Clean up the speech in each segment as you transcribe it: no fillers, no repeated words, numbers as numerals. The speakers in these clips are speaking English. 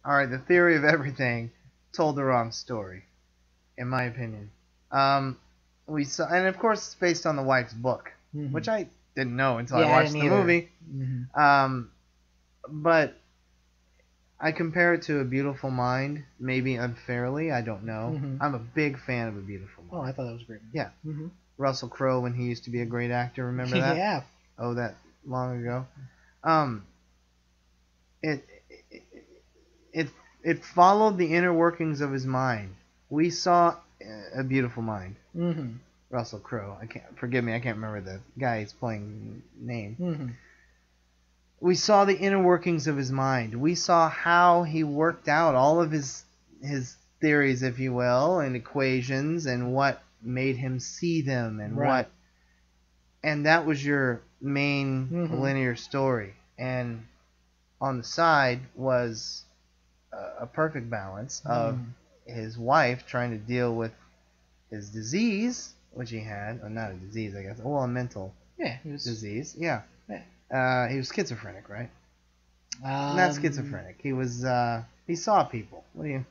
All right, the theory of everything told the wrong story, in my opinion. Um, we saw, and of course, it's based on the wife's book, Hmm. which I didn't know until I Yeah, I didn't watched the either. movie. Hmm. Um, but I compare it to A Beautiful Mind, maybe unfairly. I don't know. Hmm. I'm a big fan of A Beautiful Oh, I Mind. thought that was a great Yeah, movie. Hmm. Russell Crowe when he used to be a great actor. Remember that? Yeah. Oh, that long ago. Um, it it it, it followed the inner workings of his mind. We saw A Beautiful Mind. Hmm. Russell Crowe. I can't forgive me. I can't remember the guy's playing name. Hmm. We saw the inner workings of his mind. We saw how he worked out all of his theories, if you will, and equations, and what made him see them, and Right. that was your main Hmm. linear story. And on the side was a perfect balance of Hmm. his wife trying to deal with his disease, which he had, or not a disease, I guess, well, a mental Yeah, he was. disease. Yeah, Yeah. he was schizophrenic, right? Not Um. schizophrenic. He was. He saw people. What do you?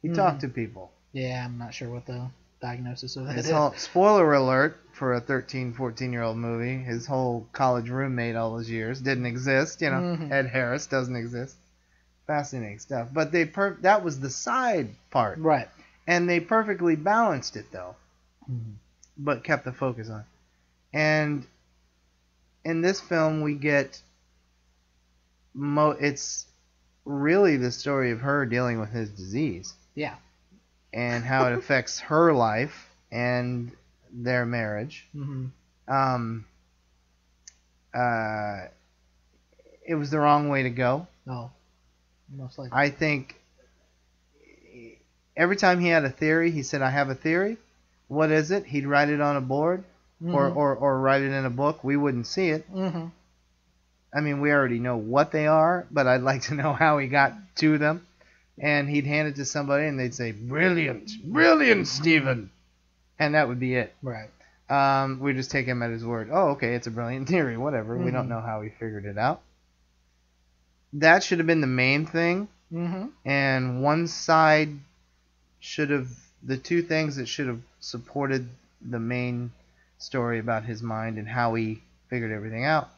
He Hmm. talked to people. Yeah, I'm not sure what the diagnosis of that His is. whole spoiler alert for a 13, 14-year-old movie. His whole college roommate all those years didn't exist. Hmm. Ed Harris doesn't exist. Fascinating stuff. But that was the side part, Right. and they perfectly balanced it though, Hmm. but kept the focus on. And in this film, we get it's really the story of her dealing with his disease Yeah. and how it affects her life and their marriage. Hmm. Um, uh, it was the wrong way to go. Oh, most likely. I think every time he had a theory, he said, "I have a theory." What is it? He'd write it on a board Hmm. or write it in a book. We wouldn't see it. Hmm. I mean, we already know what they are, but I'd like to know how he got to them. And he'd hand it to somebody, and they'd say, "Brilliant, brilliant, Stephen," and that would be it. Right. We just take him at his word. Oh, okay, it's a brilliant theory. Whatever. We don't Hmm. know how he figured it out. That should have been the main thing, Hmm. and one side should have the two things that should have supported the main story about his mind and how he figured everything out.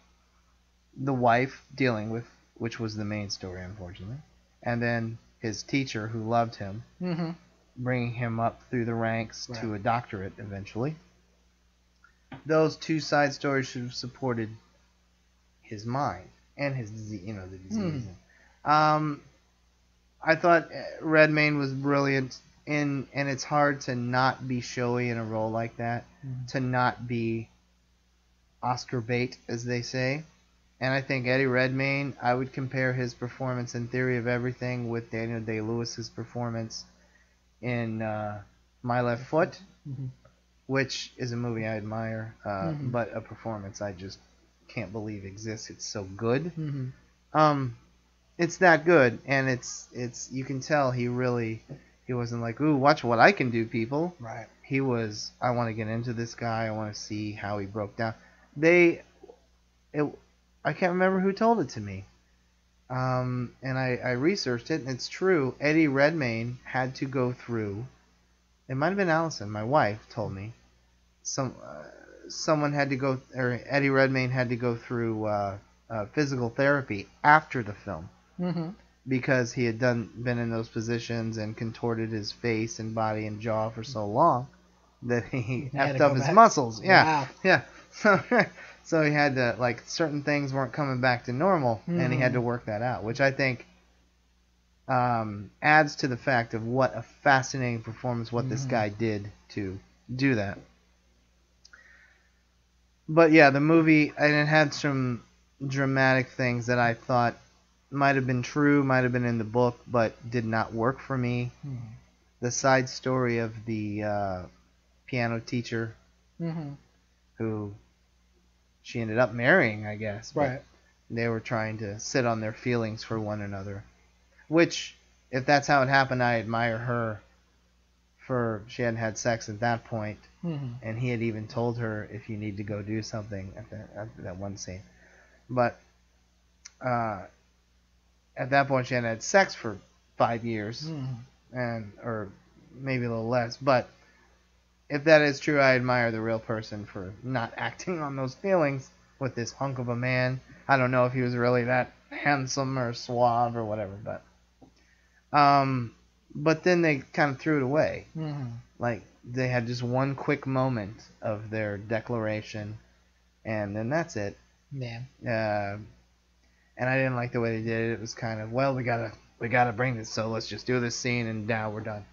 The wife dealing with, which was the main story, unfortunately, and then his teacher who loved him, Hmm. bringing him up through the ranks Right. to a doctorate eventually. Those two side stories should have supported his mind and his disease, the disease. Hmm. Um, I thought Redmayne was brilliant and it's hard to not be showy in a role like that, Hmm. to not be Oscar bait, as they say. And I think Eddie Redmayne, I would compare his performance in Theory of Everything with Daniel Day-Lewis's performance in My Left Foot, Hmm. which is a movie I admire, Hmm. but a performance I just can't believe exists. It's so good. Hmm. Um, it's that good, and it's you can tell he wasn't like, ooh, watch what I can do, people. Right. He was, I want to get into this guy. I want to see how he broke down. They, it, I can't remember who told it to me. And I researched it, and it's true. Eddie Redmayne had to go through. It might have been Allison, my wife, told me. Someone had to go, or Eddie Redmayne had to go through physical therapy after the film Hmm. because he had been in those positions and contorted his face and body and jaw for so long that he He had to effed up go his back. muscles. Yeah, Wow. yeah. So so he had to, like, certain things weren't coming back to normal, and he had Hmm. to work that out, which I think adds to the fact of what a fascinating performance what this Hmm. guy did to do that. But yeah, the movie, and it had some dramatic things that I thought might have been true, might have been in the book, but did not work for me. Hmm. The side story of the piano teacher Hmm. who she ended up marrying, I guess, but Right. they were trying to sit on their feelings for one another. Which, if that's how it happened, I admire her for she hadn't had sex at that point, Hmm. and he had even told her if you need to go do something at that one scene. But uh, at that point, she hadn't had sex for 5 years, Mm-hmm. or maybe a little less. But if that is true, I admire the real person for not acting on those feelings with this hunk of a man. I don't know if he was really that handsome or suave or whatever, but then they kind of threw it away. Mm-hmm. Like, they had just one quick moment of their declaration, and then that's it. Yeah. And I didn't like the way they did it. It was kind of, well, we gotta bring this, so let's just do this scene, and now we're done.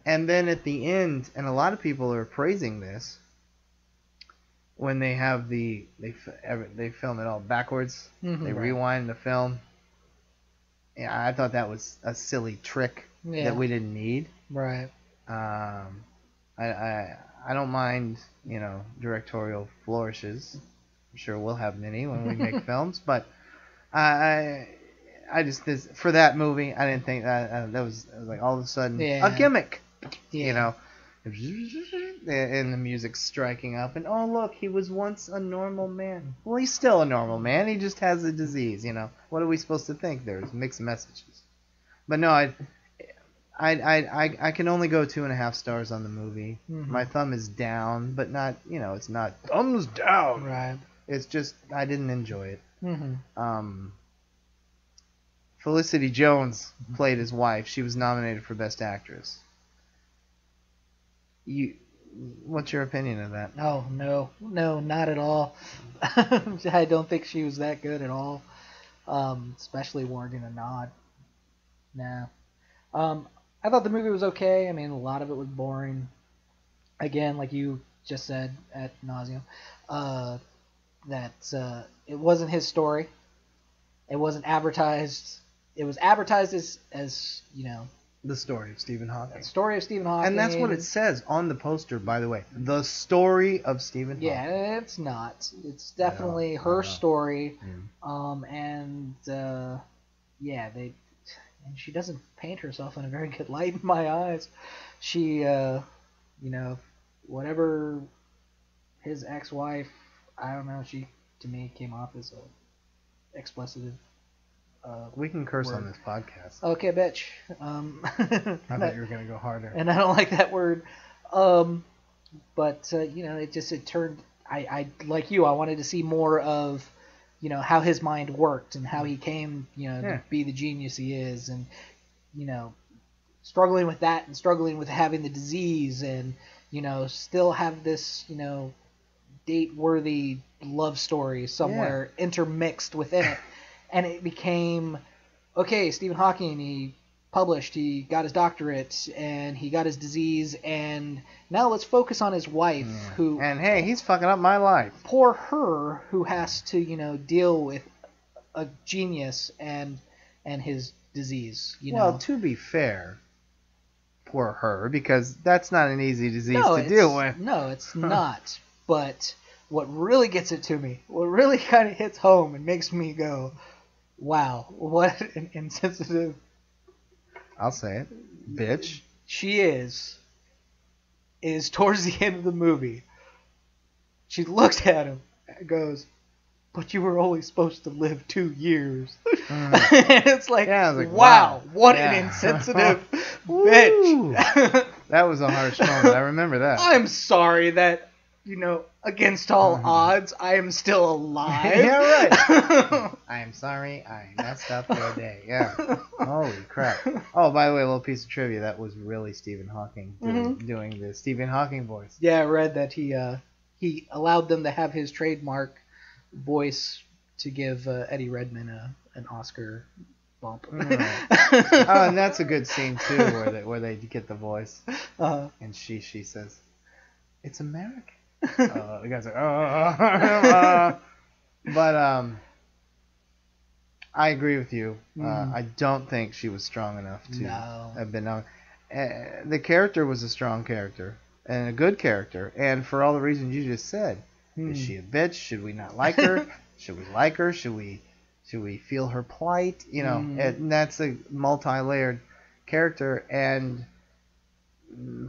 And then at the end, and a lot of people are praising this, when they have they film it all backwards, Mm-hmm, they right. rewind the film. Yeah, I thought that was a silly trick that we didn't need. Right. I don't mind, directorial flourishes. I'm sure we'll have many when we make films, but I just for that movie, I didn't think that was like all of a sudden a gimmick, and the music's striking up, and oh look, he was once a normal man. Well, he's still a normal man. He just has a disease. What are we supposed to think? There's mixed messages, but no, I can only go 2.5 stars on the movie. Mm-hmm. My thumb is down, but not, it's not thumbs down. Right. It's just I didn't enjoy it. Mm-hmm. Felicity Jones played his wife. She was nominated for Best Actress. What's your opinion of that? Oh, no, not at all. I don't think she was that good at all, especially warranting a nod. Nah. I thought the movie was okay. I mean, a lot of it was boring. Again, like you just said ad nauseum, that it wasn't his story. It wasn't advertised. It was advertised as the story of Stephen Hawking. The story of Stephen Hawking. And that's what it says on the poster, by the way. The story of Stephen Hawking. Yeah, it's not. It's definitely her story. And she doesn't paint herself in a very good light in my eyes. She, whatever his ex-wife, I don't know, she, to me, came off as a expletive. We can curse word. on this podcast. Okay, bitch. I thought you were going to go harder. And I don't like that word. But it turned, I like you, I wanted to see more of, how his mind worked and how he came, to be the genius he is, and, struggling with that and struggling with having the disease, and, still have this, date-worthy love story somewhere intermixed within it. And it became, okay, Stephen Hawking, he published, he got his doctorate, and he got his disease, and now let's focus on his wife, who... And hey, he's fucking up my life. Poor her, who has to, deal with a genius and his disease, Well, to be fair, poor her, because that's not an easy disease to deal with. No, it's not. But what really gets it to me, what really kind of hits home and makes me go, wow, what an insensitive... I'll say it. Bitch. She is towards the end of the movie. She looks at him and goes, but you were only supposed to live 2 years. And it's like, wow, what an insensitive bitch. That was a harsh moment. I remember that. I'm sorry that, against all odds, I am still alive. Yeah, right. I am sorry I messed up today. Yeah. Holy crap. Oh, by the way, a little piece of trivia. That was really Stephen Hawking doing the Stephen Hawking voice. Yeah, I read that he allowed them to have his trademark voice to give Eddie Redmayne an Oscar bump. Right. Oh, and that's a good scene too, where they get the voice, and she says, "It's American." The guy's like, but I agree with you. I don't think she was strong enough to have been known. The character was a strong character and a good character, and for all the reasons you just said. Is she a bitch? Should we not like her? Should we like her? Should we feel her plight? And that's a multi-layered character, and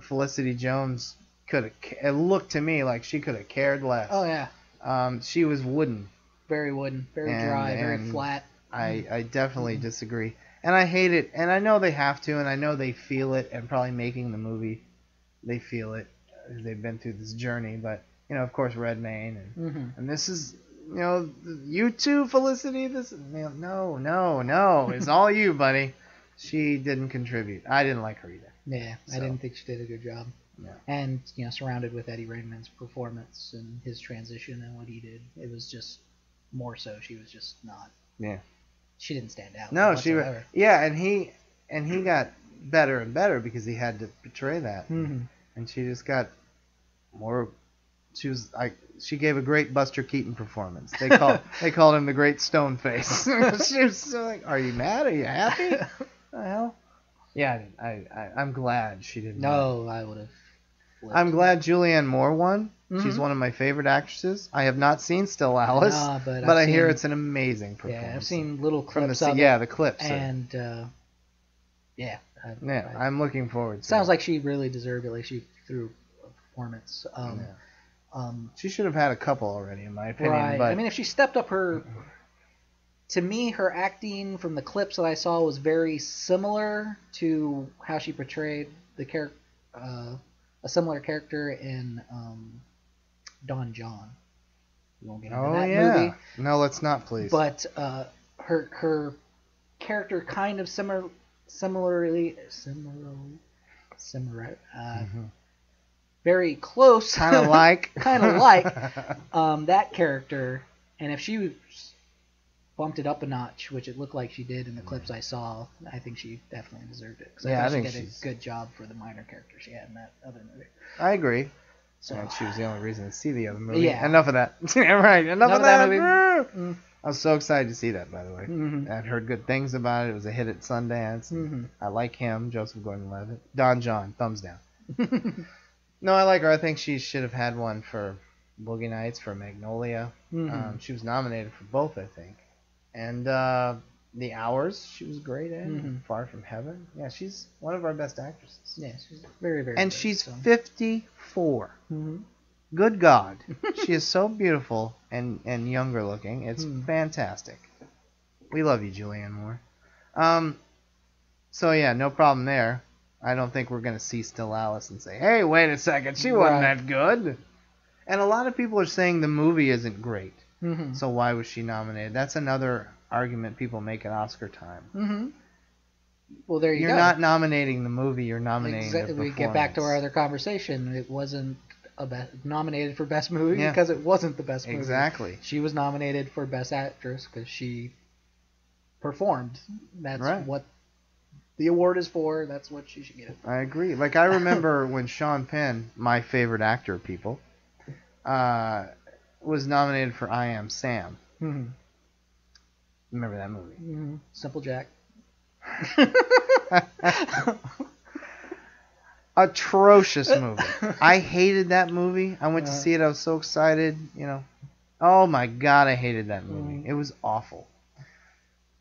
Felicity Jones it looked to me like she could have cared less. Oh yeah. She was wooden. Very wooden, very dry, very flat. I definitely disagree. And I hate it, and I know they have to, and I know they feel it, and probably making the movie, they feel it. They've been through this journey, but of course, Redmayne, and this is, you too, Felicity. This is, no, it's all you, buddy. She didn't contribute. I didn't like her either. Yeah, so. I didn't think she did a good job. Yeah. And surrounded with Eddie Redmayne's performance and his transition and what he did, it was just more so. She was just not. Yeah. She didn't stand out. No, whatsoever. and he got better and better because he had to portray that, mm-hmm. and she just got more. She gave a great Buster Keaton performance. They called him the Great Stone Face. She was so like, "Are you mad? Are you happy? The hell?" Yeah, I'm glad she didn't. No, I would have. I'm glad Julianne Moore won. Mm-hmm. She's one of my favorite actresses. I have not seen Still Alice, but I hear it's an amazing performance. Yeah, I've seen little clips from the clips. And I'm looking forward to it. Sounds like she really deserved it. Like she threw a performance. She should have had a couple already, in my opinion. Right. But I mean, if she stepped up her... To me, her acting from the clips that I saw was very similar to how she portrayed the character, a similar character in Don John. We won't get into that movie. No, let's not, please. But her character kind of similarly, very close. Kind of like that character, and if she bumped it up a notch, which it looked like she did in the clips I saw, I think she definitely deserved it. Because I think she did a good job for the minor character she had in that other movie. I agree. So and she was the only reason to see the other movie. Yeah. Enough of that. Right. Enough of that movie. Mm-hmm. I was so excited to see that, by the way. Mm-hmm. I'd heard good things about it. It was a hit at Sundance. Mm-hmm. I like him, Joseph Gordon-Levitt. Don John, thumbs down. No, I like her. I think she should have had one for Boogie Nights, for Magnolia. Mm-hmm. She was nominated for both, I think. And The Hours, she was great in. Far From Heaven. Yeah, she's one of our best actresses. Yeah, she's very, very and good, she's 54. Mm-hmm. Good God. She is so beautiful and younger looking. It's fantastic. We love you, Julianne Moore. So, yeah, no problem there. I don't think we're going to see Still Alice and say, hey, wait a second, she wasn't that good. And a lot of people are saying the movie isn't great. Mm-hmm. So why was she nominated? That's another argument people make at Oscar time. Mm-hmm. Well, there you go. You're not nominating the movie, you're nominating the performance. We get back to our other conversation. It wasn't nominated for Best Movie because it wasn't the best movie. Exactly. She was nominated for Best Actress because she performed. That's what the award is for. That's what she should get. I agree. Like, I remember when Sean Penn, my favorite actor, people, was nominated for I Am Sam. Mm-hmm. Remember that movie? Mm-hmm. Simple Jack. Atrocious movie. I hated that movie. I went to see it. I was so excited. Oh my God, I hated that movie. It was awful.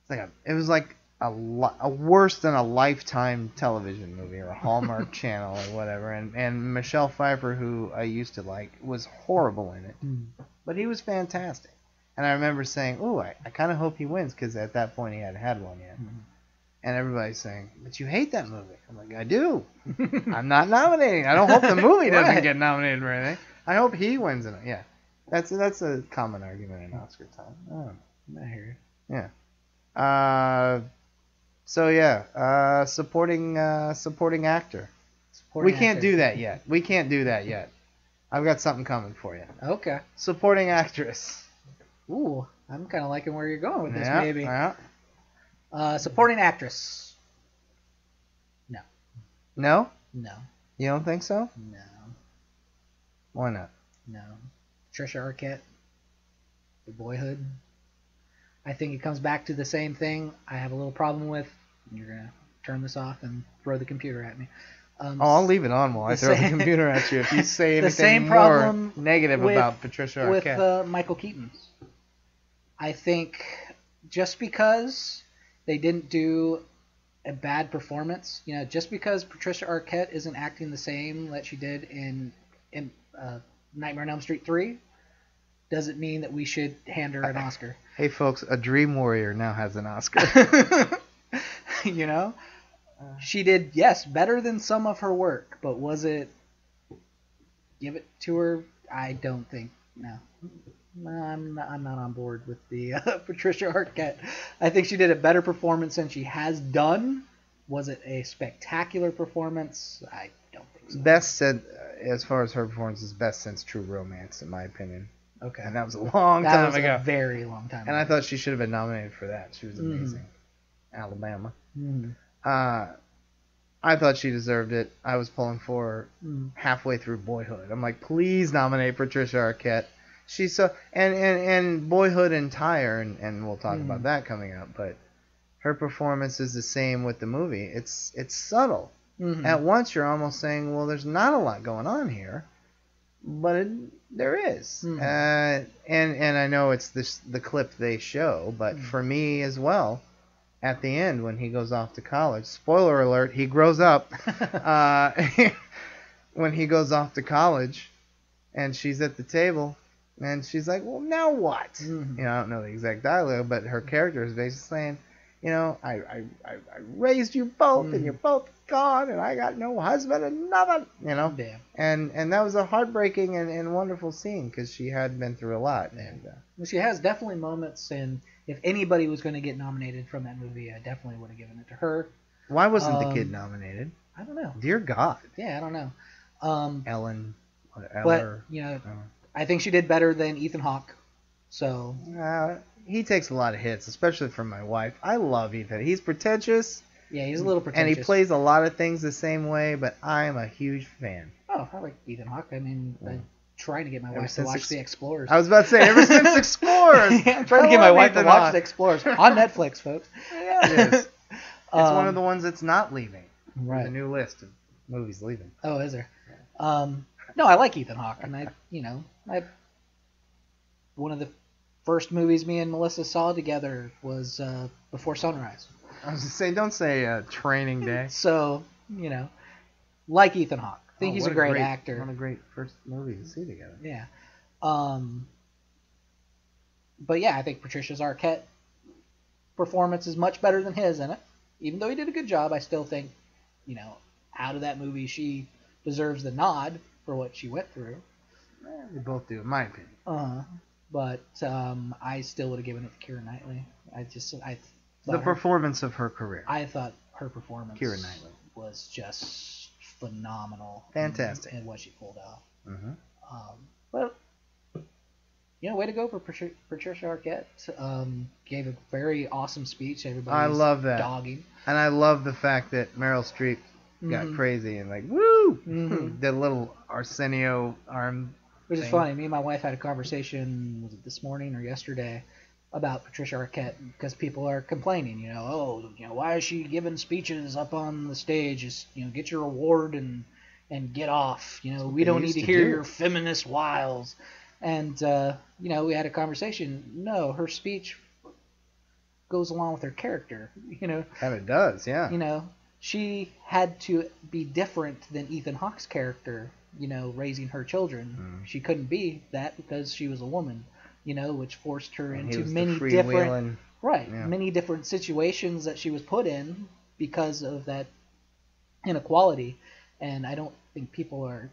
It was like a worse than a Lifetime television movie or a Hallmark Channel or whatever. And Michelle Pfeiffer, who I used to like, was horrible in it. But he was fantastic. And I remember saying, ooh, I kind of hope he wins, because at that point he hadn't had one yet. And everybody's saying, but you hate that movie. I'm like, I do. I'm not nominating. I don't hope the movie doesn't get nominated for anything. I hope he wins it. Yeah. That's a common argument in Oscar time. Oh, I hear you. Yeah. So yeah, supporting actor. We can't do that yet. I've got something coming for you. Okay. Supporting actress. Ooh, I'm kind of liking where you're going with this, maybe. Yeah. Supporting actress. No. No? No. You don't think so? No. Why not? No. Patricia Arquette. For Boyhood. I think it comes back to the same thing I have a little problem with. You're going to turn this off and throw the computer at me. I'll leave it on while I throw the computer at you if you say anything the same more problem negative about Patricia Arquette. With Michael Keaton. I think just because they didn't do a bad performance, just because Patricia Arquette isn't acting the same that she did in Nightmare on Elm Street 3, doesn't mean that we should hand her an Oscar. Hey folks, a Dream Warrior now has an Oscar. You know, Uh, she did, yes, better than some of her work, but was it give it to her? I don't think. No. No, I'm not on board with the Patricia Arquette. I think she did a better performance than she has done. Was it a spectacular performance? I don't think so. Best said, as far as her performance, is best since True Romance, in my opinion. Okay. And that was a long That time was ago. a very long time And I ago. thought she should have been nominated for that. She was amazing. Alabama. Mm. I thought she deserved it. I was pulling for her halfway through Boyhood. I'm like, please nominate Patricia Arquette. She's so and Boyhood entire, and we'll talk about that coming up. But her performance is the same with the movie. It's subtle. At once, you're almost saying, well, there's not a lot going on here, but there is. And I know it's the clip they show, but for me as well, at the end when he goes off to college, spoiler alert, he grows up. When he goes off to college, and she's at the table, and she's like, well, now what? You know, I don't know the exact dialogue, but her character is basically saying, you know, I raised you both, and you're both gone, and I got no husband and nothing, you know. Damn. And that was a heartbreaking and wonderful scene because she had been through a lot. And Well, she has definitely moments, and if anybody was going to get nominated from that movie, I definitely would have given it to her. why wasn't the kid nominated? I don't know. Dear God. Yeah, I don't know. Ellen. But, you know, I think she did better than Ethan Hawke. So. He takes a lot of hits, especially from my wife. I love Ethan. He's pretentious. Yeah, he's a little pretentious. And he plays a lot of things the same way, but I'm a huge fan. Oh, I like Ethan Hawke. I mean, I'm trying to get my wife to since watch The Explorers. I was about to say, ever since Explorers. Yeah, I'm trying to get my wife to watch Hawke. The Explorers on Netflix, folks. Yeah, it is. It's one of the ones that's not leaving. Right. There's a new list of movies leaving. Oh, is there? No, I like Ethan Hawke, and one of the first movies me and Melissa saw together was Before Sunrise. I was going to say, don't say Training Day. So, like Ethan Hawke. I think he's what a great actor. What a great first movie to see together. Yeah. But yeah, I think Patricia's Arquette performance is much better than his in it. Even though he did a good job, I still think, out of that movie, she deserves the nod for what she went through. They both do, in my opinion. But I still would have given it to Keira Knightley. The performance of her career. I thought her performance Keira Knightley was just phenomenal. Fantastic. In what she pulled off. Mm-hmm. But way to go for Patricia Arquette. Gave a very awesome speech. Everybody I love that. Dogging. And I love the fact that Meryl Streep got crazy and like, woo! Did a little Arsenio arm Which is thing. funny. Me and my wife had a conversation, was it this morning or yesterday, about Patricia Arquette because people are complaining, why is she giving speeches up on the stage? Just, get your award and get off. We don't need to hear your feminist wiles. And, we had a conversation. No, her speech goes along with her character, Kind of does, yeah. She had to be different than Ethan Hawke's character, raising her children. She couldn't be that because she was a woman, which forced her into many different, many different situations that she was put in because of that inequality. And I don't think people are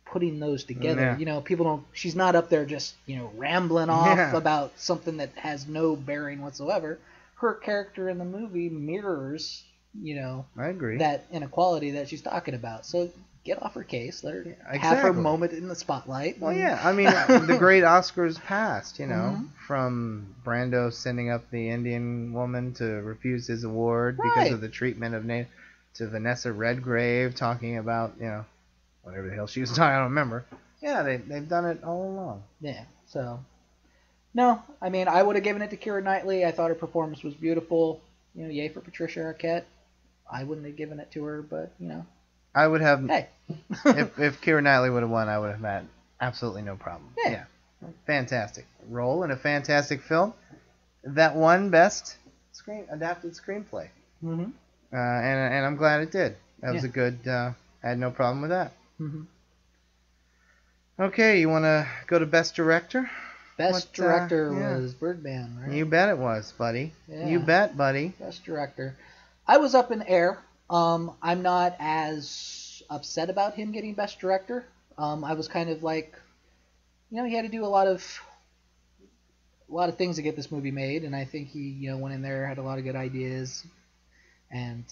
putting those together. People don't. She's not up there just rambling off about something that has no bearing whatsoever. Her character in the movie mirrors, I agree, that inequality that she's talking about. So get off her case. Let her have her moment in the spotlight. Well, yeah. I mean, the great Oscars past, from Brando sending up the Indian woman to refuse his award because of the treatment of Native, to Vanessa Redgrave talking about, whatever the hell she was talking, I don't remember. Yeah, they've done it all along. Yeah, so. No, I mean, I would have given it to Keira Knightley. I thought her performance was beautiful. Yay for Patricia Arquette. I wouldn't have given it to her, but, I would have. Hey. if Keira Knightley would have won, I would have had absolutely no problem. Yeah. Fantastic role in a fantastic film. That won Best Adapted Screenplay. Mm-hmm. And I'm glad it did. That was a good. I had no problem with that. Mm-hmm. Okay, you want to go to Best Director? Best Director was Birdman, right? You bet it was, buddy. Yeah. You bet, buddy. Best Director. I was up in the air. I'm not as upset about him getting Best Director. I was kind of like, he had to do a lot of things to get this movie made, and I think he, went in there, had a lot of good ideas, and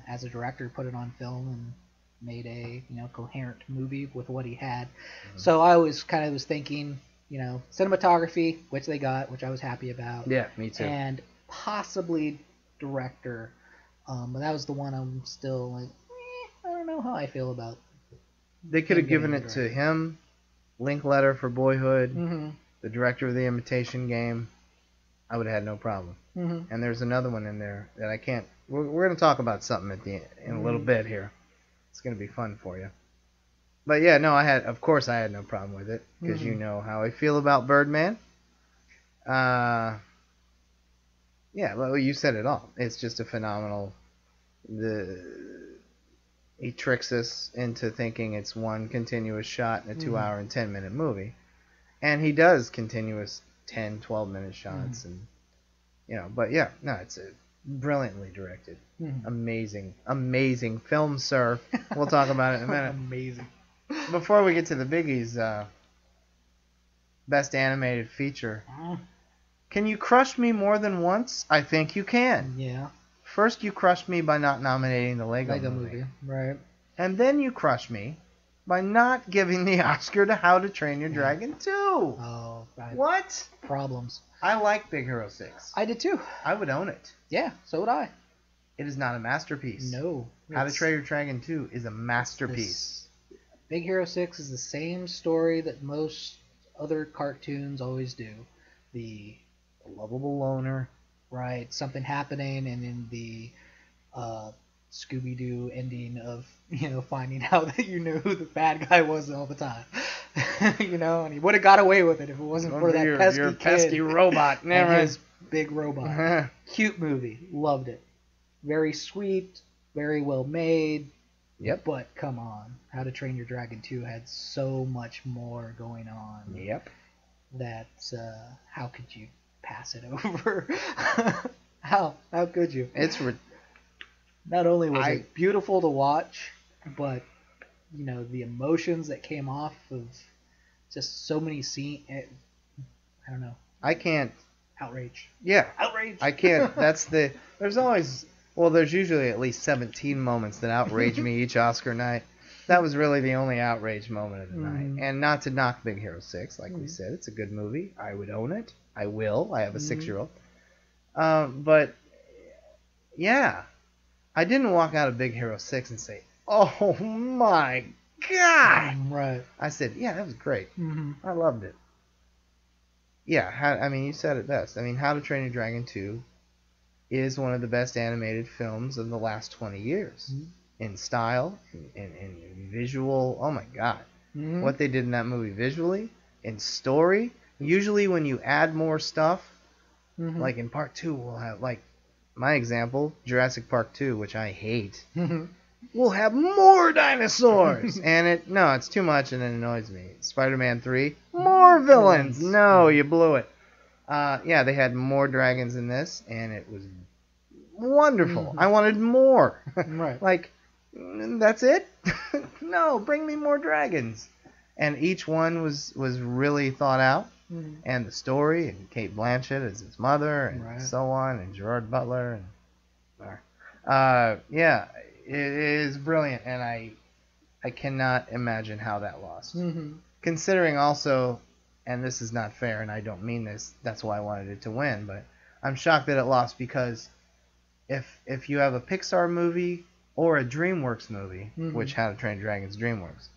as a director, put it on film and made a coherent movie with what he had. Mm-hmm. So I always kind of was thinking, cinematography, which they got, which I was happy about. Yeah, me too. And possibly director, but that was the one I'm still like, I don't know how I feel about. They could have given it to him, Linkletter for Boyhood, mm-hmm. the director of The Imitation Game. I would have had no problem. Mm-hmm. And there's another one in there that I can't. We're going to talk about something in a little bit here. It's going to be fun for you. But yeah, no, of course I had no problem with it because you know how I feel about Birdman. Yeah, well, you said it all. It's just a phenomenal. He tricks us into thinking it's one continuous shot in a 2 hour and 10-minute movie, and he does continuous 10, 12-minute shots, and But yeah, no, it's brilliantly directed. Amazing film, sir. We'll talk about it in a minute. Amazing. Before we get to the biggies, best animated feature. Can you crush me more than once? I think you can. Yeah. First, you crushed me by not nominating the Lego movie. Right. And then you crushed me by not giving the Oscar to How to Train Your Dragon 2. Oh, right. What? Problems. I like Big Hero 6. I did too. I would own it. Yeah, so would I. It is not a masterpiece. No. How to Train Your Dragon 2 is a masterpiece. Big Hero 6 is the same story that most other cartoons always do. The lovable loner. Right, something happening, and in the Scooby-Doo ending of, finding out that you knew who the bad guy was all the time. And he would have got away with it if it wasn't for that pesky robot. And his big robot. Cute movie. Loved it. Very sweet, very well made. Yep. But come on. How to Train Your Dragon 2 had so much more going on. Yep. That, how could you pass it over? How could you? Not only was it beautiful to watch, but the emotions that came off of just so many scenes. I don't know. I can't. Outrage. Yeah. Outrage. I can't. There's usually at least 17 moments that outrage me each Oscar night. That was really the only outrage moment of the night. And not to knock Big Hero 6, like we said, it's a good movie. I would own it. I will. I have a 6-year-old. But, yeah. I didn't walk out of Big Hero 6 and say, oh my God! Right. I said, yeah, that was great. Mm-hmm. I loved it. Yeah, you said it best. How to Train Your Dragon 2 is one of the best animated films of the last 20 years. In style, in visual. Oh my God. What they did in that movie visually, in story. Usually when you add more stuff, like in part 2, we'll have, like, my example, Jurassic Park 2, which I hate, we'll have more dinosaurs! And it's too much and it annoys me. Spider-Man 3, more villains! No, you blew it. Yeah, they had more dragons in this, and it was wonderful. I wanted more. Right. Like, that's it? No, bring me more dragons. And each one was really thought out. And the story, and Kate Blanchett as his mother, and so on, and Gerard Butler. Yeah, it is brilliant, and I cannot imagine how that lost. Considering also, and this is not fair, and I don't mean this, that's why I wanted it to win, but I'm shocked that it lost because if you have a Pixar movie or a DreamWorks movie, which How to Train Your Dragon's DreamWorks,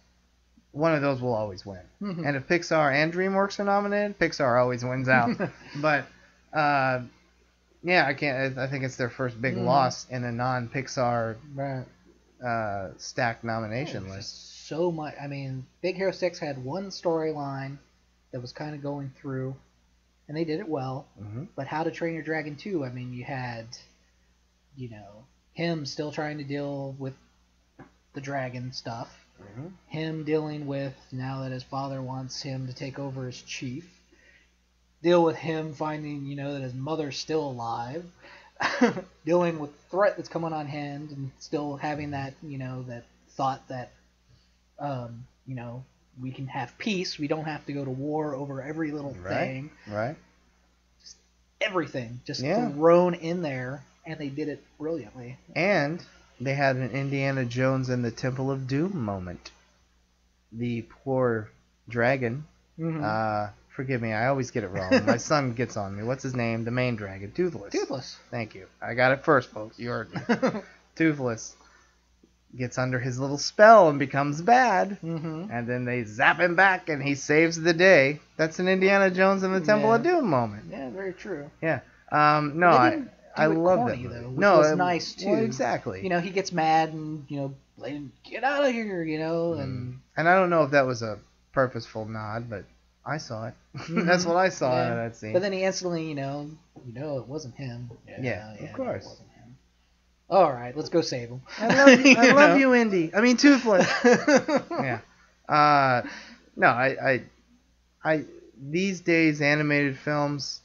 one of those will always win. And if Pixar and DreamWorks are nominated, Pixar always wins out. But yeah, I think it's their first big loss in a non-Pixar stacked nomination list. So much. Big Hero 6 had one storyline that was kind of going through, and they did it well. But How to Train Your Dragon 2, you had, him still trying to deal with the dragon stuff. Him dealing with, now that his father wants him to take over as chief, deal with him finding, that his mother's still alive. dealing with the threat that's coming on hand, and still having that, that thought that, we can have peace. We don't have to go to war over every little thing. Right. Just everything just Yeah. thrown in there, and they did it brilliantly. And they had an Indiana Jones and the Temple of Doom moment. The poor dragon. Forgive me, I always get it wrong. My son gets on me. What's his name? The main dragon. Toothless. Toothless. Thank you. I got it first, folks. You heard me. Toothless gets under his little spell and becomes bad. And then they zap him back and he saves the day. That's an Indiana Jones and the Temple of Doom moment. Yeah, very true. Yeah. No, I love that movie. Though, which no, was nice too. Well, exactly. He gets mad and blame, get out of here, and I don't know if that was a purposeful nod, but I saw it. That's what I saw in that scene. But then he instantly, it wasn't him. Yeah, of course. It wasn't him. All right, let's go save him. I love you, Indy. I mean, Toothless. Yeah. No, I these days animated films,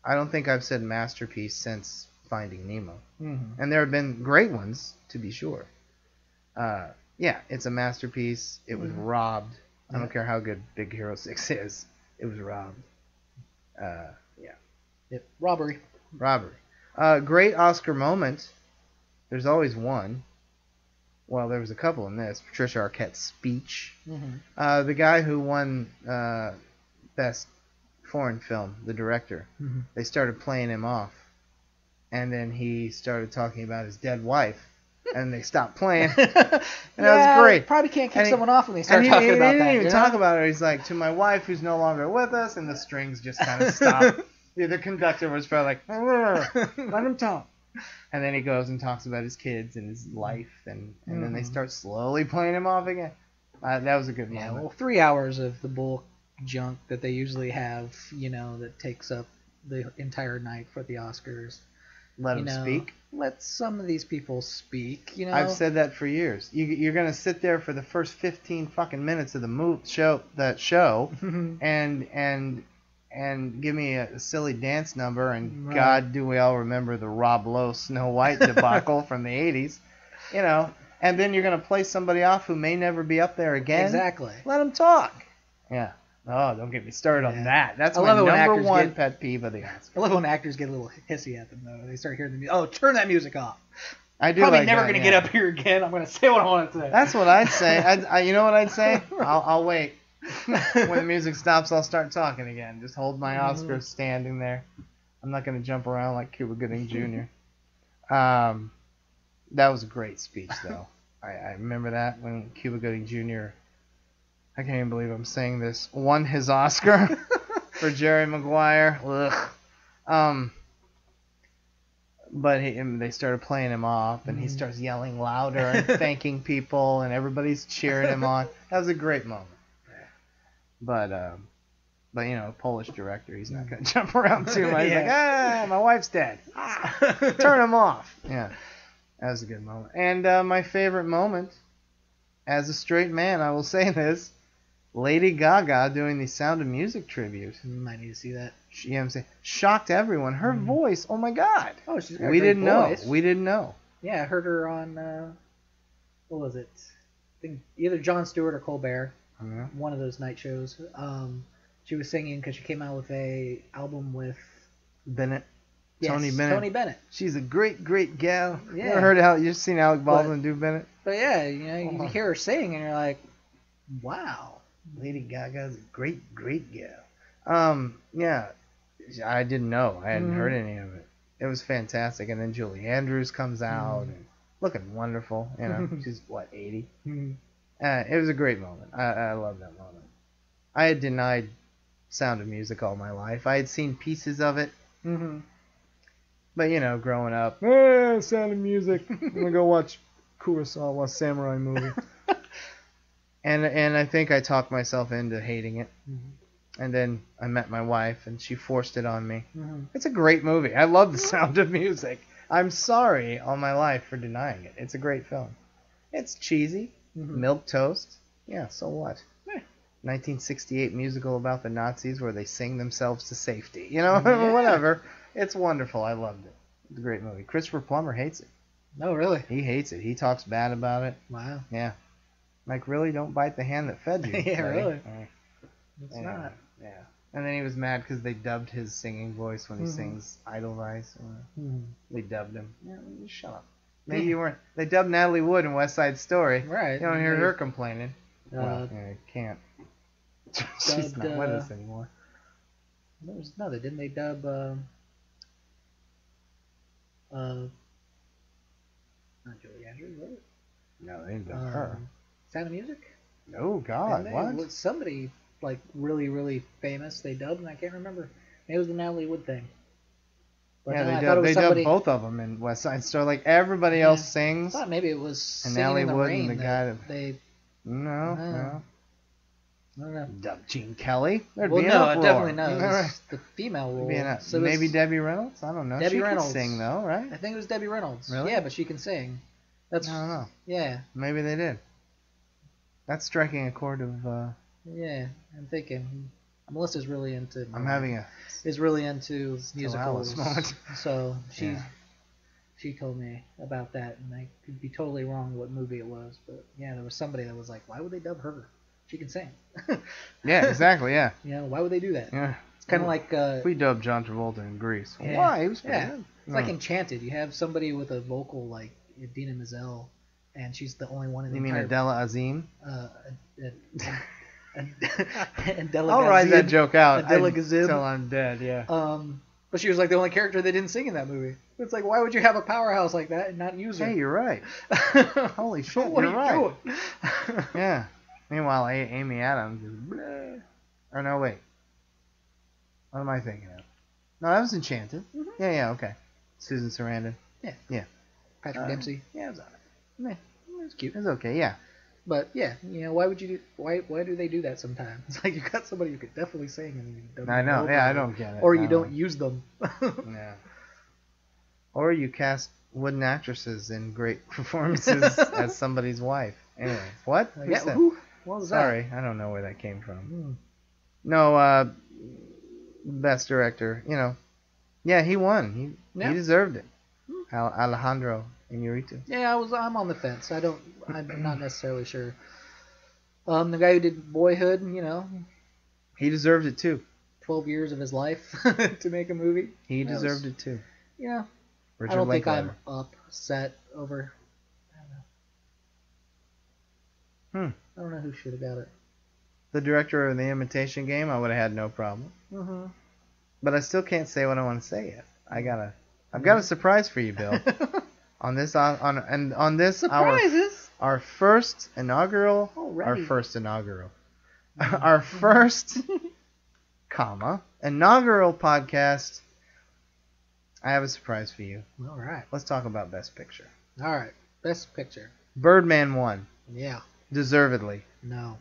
I don't think I've said masterpiece since Finding Nemo. And there have been great ones, to be sure. Yeah, it's a masterpiece. It was robbed. I don't care how good Big Hero 6 is. It was robbed. Yeah. Yep. Robbery. Great Oscar moment. There's always one. Well, there was a couple in this. Patricia Arquette's speech. The guy who won Best Foreign Film, the director, they started playing him off. And then he started talking about his dead wife. And they stopped playing. And that was great. Probably can't kick someone off when they start talking about that. He didn't even talk about it. He's like, to my wife who's no longer with us, and the strings just kind of stopped. The conductor was probably like, let him talk. And then he goes and talks about his kids and his life, and then they start slowly playing him off again. That was a good moment. Well, 3 hours of the bull junk that they usually have, that takes up the entire night for the Oscars. Let them speak. Let some of these people speak. I've said that for years. You're gonna sit there for the first 15 fucking minutes of the show, and give me a silly dance number, and God, do we all remember the Rob Lowe Snow White debacle from the 80s, and then you're gonna play somebody off who may never be up there again. Exactly. Let them talk. Yeah. Oh, don't get me started on that. That's my number one pet peeve of the Oscars. I love when actors get a little hissy at them, though. They start hearing the music. Oh, turn that music off. I do. Probably never going to get up here again. I'm going to say what I want to say. That's what I'd say. You know what I'd say? I'll wait. When the music stops, I'll start talking again. Just hold my Oscar standing there. I'm not going to jump around like Cuba Gooding Jr. That was a great speech, though. I remember that when Cuba Gooding Jr., I can't even believe I'm saying this, won his Oscar for Jerry Maguire. Ugh. But they started playing him off, and he starts yelling louder and thanking people, and everybody's cheering him on. That was a great moment. But Polish director, he's not going to jump around too much. He's like, my wife's dead. Turn him off. Yeah, that was a good moment. And my favorite moment, as a straight man, I will say this, Lady Gaga doing the Sound of Music tribute. Might need to see that. I'm saying, shocked everyone. Her voice, oh my God. Oh, she's got We a great didn't voice. know. We didn't know. Yeah, I heard her on, what was it? I think either Jon Stewart or Colbert. One of those night shows. She was singing because she came out with a album with Bennett. Yes, Tony Bennett. Tony Bennett. She's a great, great gal. Yeah. You ever heard you've seen Alec Baldwin do Bennett? But yeah, you hear her sing and you're like, wow. Lady Gaga's a great, great gal. Yeah, I didn't know. I hadn't heard any of it. It was fantastic. And then Julie Andrews comes out and looking wonderful. She's what, 80? It was a great moment. I love that moment. I had denied Sound of Music all my life. I had seen pieces of it. But growing up, Sound of Music. I'm gonna go watch Kurosawa samurai movie. And I think I talked myself into hating it. And then I met my wife, and she forced it on me. It's a great movie. I love The Sound of Music. I'm sorry all my life for denying it. It's a great film. It's cheesy. Milquetoast. Yeah, so what? 1968 musical about the Nazis where they sing themselves to safety. Whatever. It's wonderful. I loved it. It's a great movie. Christopher Plummer hates it. No, really? He hates it. He talks bad about it. Wow. Yeah. Like, really? Don't bite the hand that fed you. Yeah, buddy. really. It's Anyway, not. Yeah. And then he was mad because they dubbed his singing voice when he Mhm. sings Edelweiss. Mhm. They dubbed him. Yeah, just shut up. Maybe you weren't. They dubbed Natalie Wood in West Side Story. Right. You don't hear her complaining. Well, Uh, yeah, you can't. She's dubbed, not with us anymore. There's another. Didn't they dub? Not Julie Andrews, was it? No, they didn't dub her. Sound of Music? Oh, God, Didn't they? what? Was somebody like really, really famous they dubbed, and I can't remember. Maybe it was the Natalie Wood thing. But Yeah, no, I they thought it dubbed, was they somebody. dubbed both of them in West Side Story. Like, everybody Yeah. else I sings. thought maybe it was And Singing Natalie in the Wood Rain and the that guy that... they. No. I don't know. Dub Gene Kelly? There'd Well, be an no, uproar. definitely no. It All right. was the female role. Be an, So it was- maybe Debbie Reynolds? I don't know. Debbie she Reynolds. Can sing, though, right? I think it was Debbie Reynolds. Really? Yeah, but she can sing. That's. I don't know. Yeah, Maybe they did. That's striking a chord of... yeah. I'm thinking. Melissa's really into. I'm having a... Is really into Still musicals. Alice moment. So Yeah. she told me about that, and I could be totally wrong what movie it was, but yeah, there was somebody that was like, why would they dub her? She can sing. Yeah, exactly, yeah. You know, why would they do that? Yeah. It's kind of like. If we dubbed John Travolta in Grease. Yeah. Why? He was pretty Yeah. good. It's like Enchanted. You have somebody with a vocal like Idina Menzel, and she's the only one in the You mean entire. Adela Azim? Adela I'll write that Gazin. joke out Adela Gazin. until I'm dead, yeah. But she was like the only character they didn't sing in that movie. It's like, why would you have a powerhouse like that and not use her? Hey, you're right. Holy shit, What you're are you right. doing? Yeah. Meanwhile, Amy Adams is... bleh. Or no, wait. What am I thinking of? No, that was Enchanted. Mhm. Yeah, okay. Susan Sarandon. Patrick Dempsey. Yeah, it was alright. It's cute. It was okay, yeah. But yeah, you know, why would you do? Why do they do that sometimes? It's like you got somebody who could definitely sing and you don't. I know, over yeah, I them. don't get it. Or you No. don't use them. Yeah. Or you cast wooden actresses in great performances as somebody's wife. Anyway, what? Who Yeah, said- who? What was Sorry, I don't know where that came from. that? Hmm. No, best director, you know. Yeah, he won. Yeah. He deserved it. Alejandro Inarritu. Yeah, I'm on the fence. I'm not necessarily sure. The guy who did Boyhood, you know, He deserved it too. 12 years of his life to make a movie. He That deserved was- it too. Yeah. Richard I don't think Linklater. I'm upset over. I don't know who should have got it. The director of The Imitation Game, I would have had no problem. Mm-hmm. But I still can't say what I want to say yet. I've got a surprise for you, Bill. on this Surprises. our first inaugural, Already. our first inaugural podcast. I have a surprise for you. All right. Let's talk about Best Picture. All right. Best picture. Birdman won, Yeah. deservedly. No.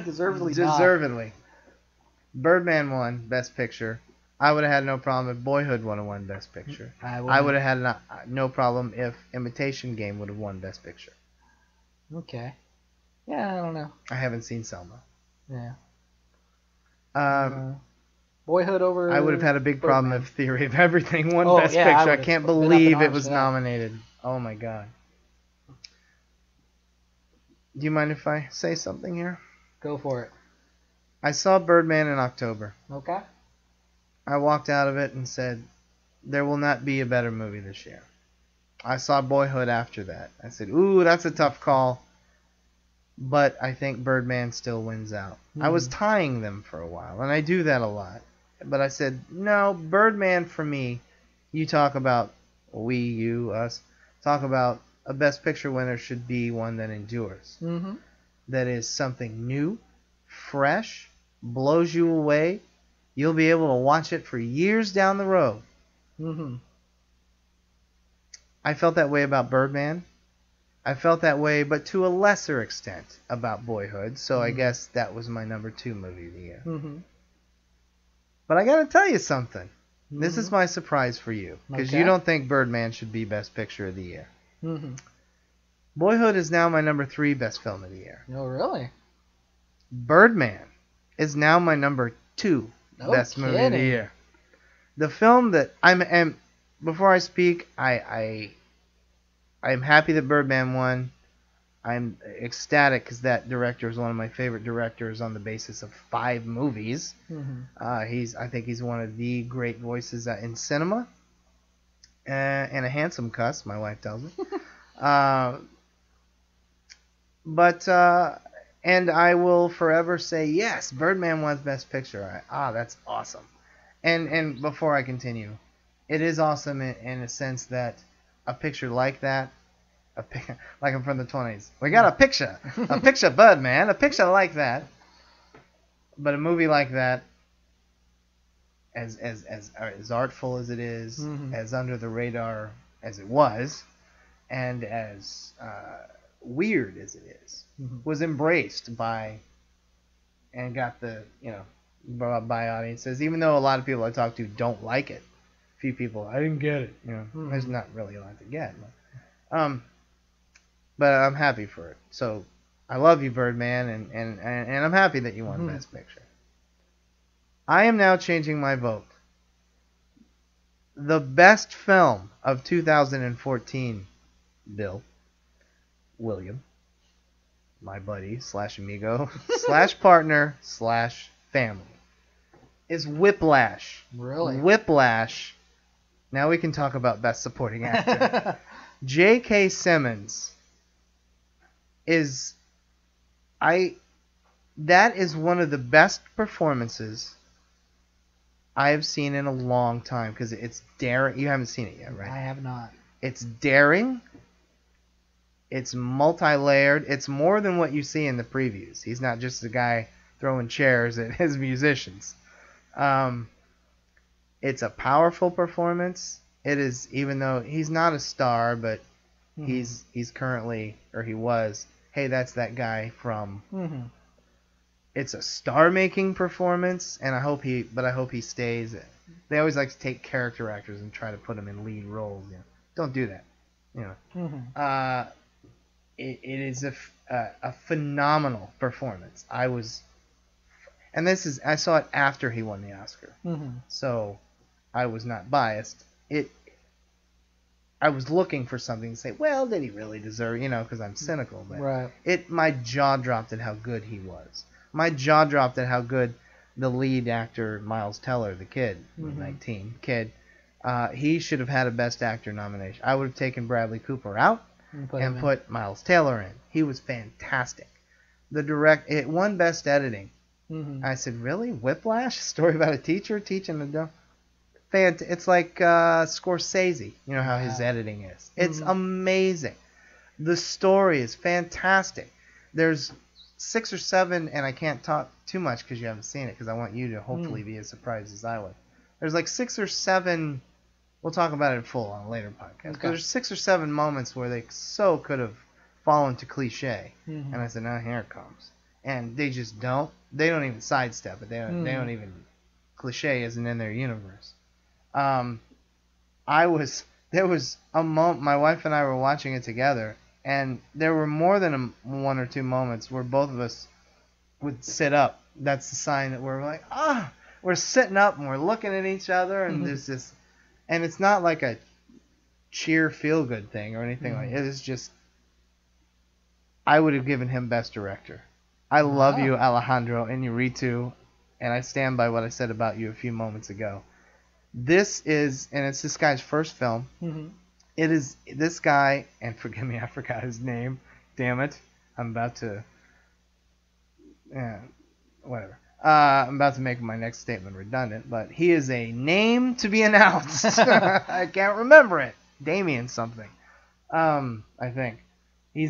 Deservedly. Deservedly not. Birdman won Best Picture. I would have had no problem if Boyhood would have won Best Picture. I wouldn't. would have had no problem if Imitation Game would have won Best Picture. Okay. Yeah, I don't know. I haven't seen Selma. Yeah. Boyhood over. I would have had a big problem Birdman. if Theory of Everything won Oh, Best yeah, I Picture. I would've can't put it up in believe it arms was for that. nominated. Oh my god. Do you mind if I say something here? Go for it. I saw Birdman in October. Okay. I walked out of it and said, there will not be a better movie this year. I saw Boyhood after that. I said, ooh, that's a tough call. But I think Birdman still wins out. I was tying them for a while, and I do that a lot. But I said, no, Birdman for me, you talk about, we, you, us, talk about a Best Picture winner should be one that endures. Mm-hmm. That is something new, fresh, blows you away. You'll be able to watch it for years down the road. Mm-hmm. I felt that way about Birdman. I felt that way, but to a lesser extent, about Boyhood. So I guess that was my number 2 movie of the year. Mm-hmm. But I got to tell you something. This is my surprise for you. Because Okay. you don't think Birdman should be Best Picture of the year. Mm-hmm. Boyhood is now my number 3 Best Film of the year. Oh, really? Birdman is now my number 2 No Best Movie of the kidding. year. The film that and before I speak, I'm happy that Birdman won. I'm ecstatic because that director is one of my favorite directors on the basis of 5 movies. I think he's one of the great voices in cinema, and a handsome cuss, my wife tells me. uh, but and I will forever say yes, Birdman won Best Picture. That's awesome. And before I continue, it is awesome in a sense that a picture like that, like I'm from the 20s. We got a picture Birdman, a picture like that. But a movie like that, as artful as it is, as under the radar as it was, and as weird as it is, was embraced by and got the by audiences. Even though a lot of people I talk to don't like it, a few people I didn't get it. There's not really a lot to get. But I'm happy for it. So I love you, Birdman, and I'm happy that you won Best Picture. I am now changing my vote. The best film of 2014, William, my buddy / amigo / partner / family, is Whiplash. Really? Whiplash. Now we can talk about Best Supporting Actor. J.K. Simmons that is one of the best performances I have seen in a long time, because it's daring. You haven't seen it yet, right? I have not. It's daring. It's multi-layered. It's more than what you see in the previews. He's not just a guy throwing chairs at his musicians. It's a powerful performance. It is, even though he's not a star, but he's currently, or he was, hey, that's that guy from. It's a star-making performance, and I hope he stays. They always like to take character actors and try to put them in lead roles. Don't do that. It is a phenomenal performance. I saw it after he won the Oscar, so I was not biased. I was looking for something to say, well, did he really deserve, because I'm cynical. But right. My jaw dropped at how good he was. My jaw dropped at how good the lead actor, Miles Teller, the kid, 19 kid, he should have had a Best Actor nomination. I would have taken Bradley Cooper out and put Miles Teller in. He was fantastic. It won Best Editing. I said, really? Whiplash? A story about a teacher teaching a dog? It's like Scorsese. You know how his editing is. It's amazing. The story is fantastic. There's 6 or 7, and I can't talk too much because you haven't seen it, because I want you to hopefully be as surprised as I was. There's like 6 or 7. We'll talk about it in full on a later podcast. Okay. There's 6 or 7 moments where they so could have fallen to cliche, and I said, now here it comes. And they just don't. They don't even sidestep it. They don't even. Cliche isn't in their universe. There was a moment. My wife and I were watching it together, and there were more than 1 or 2 moments where both of us would sit up. That's the sign that we're like, we're sitting up and we're looking at each other, and there's this, and it's not like a cheer feel good thing or anything like it. It's just, I would have given him Best Director. I love you, Alejandro Iñárritu, and I stand by what I said about you a few moments ago. This is, and it's this guy's first film. It is this guy, and forgive me, I forgot his name. Damn it. I'm about to, whatever. I'm about to make my next statement redundant, but he is a name to be announced. I can't remember it. Damien something. I think. They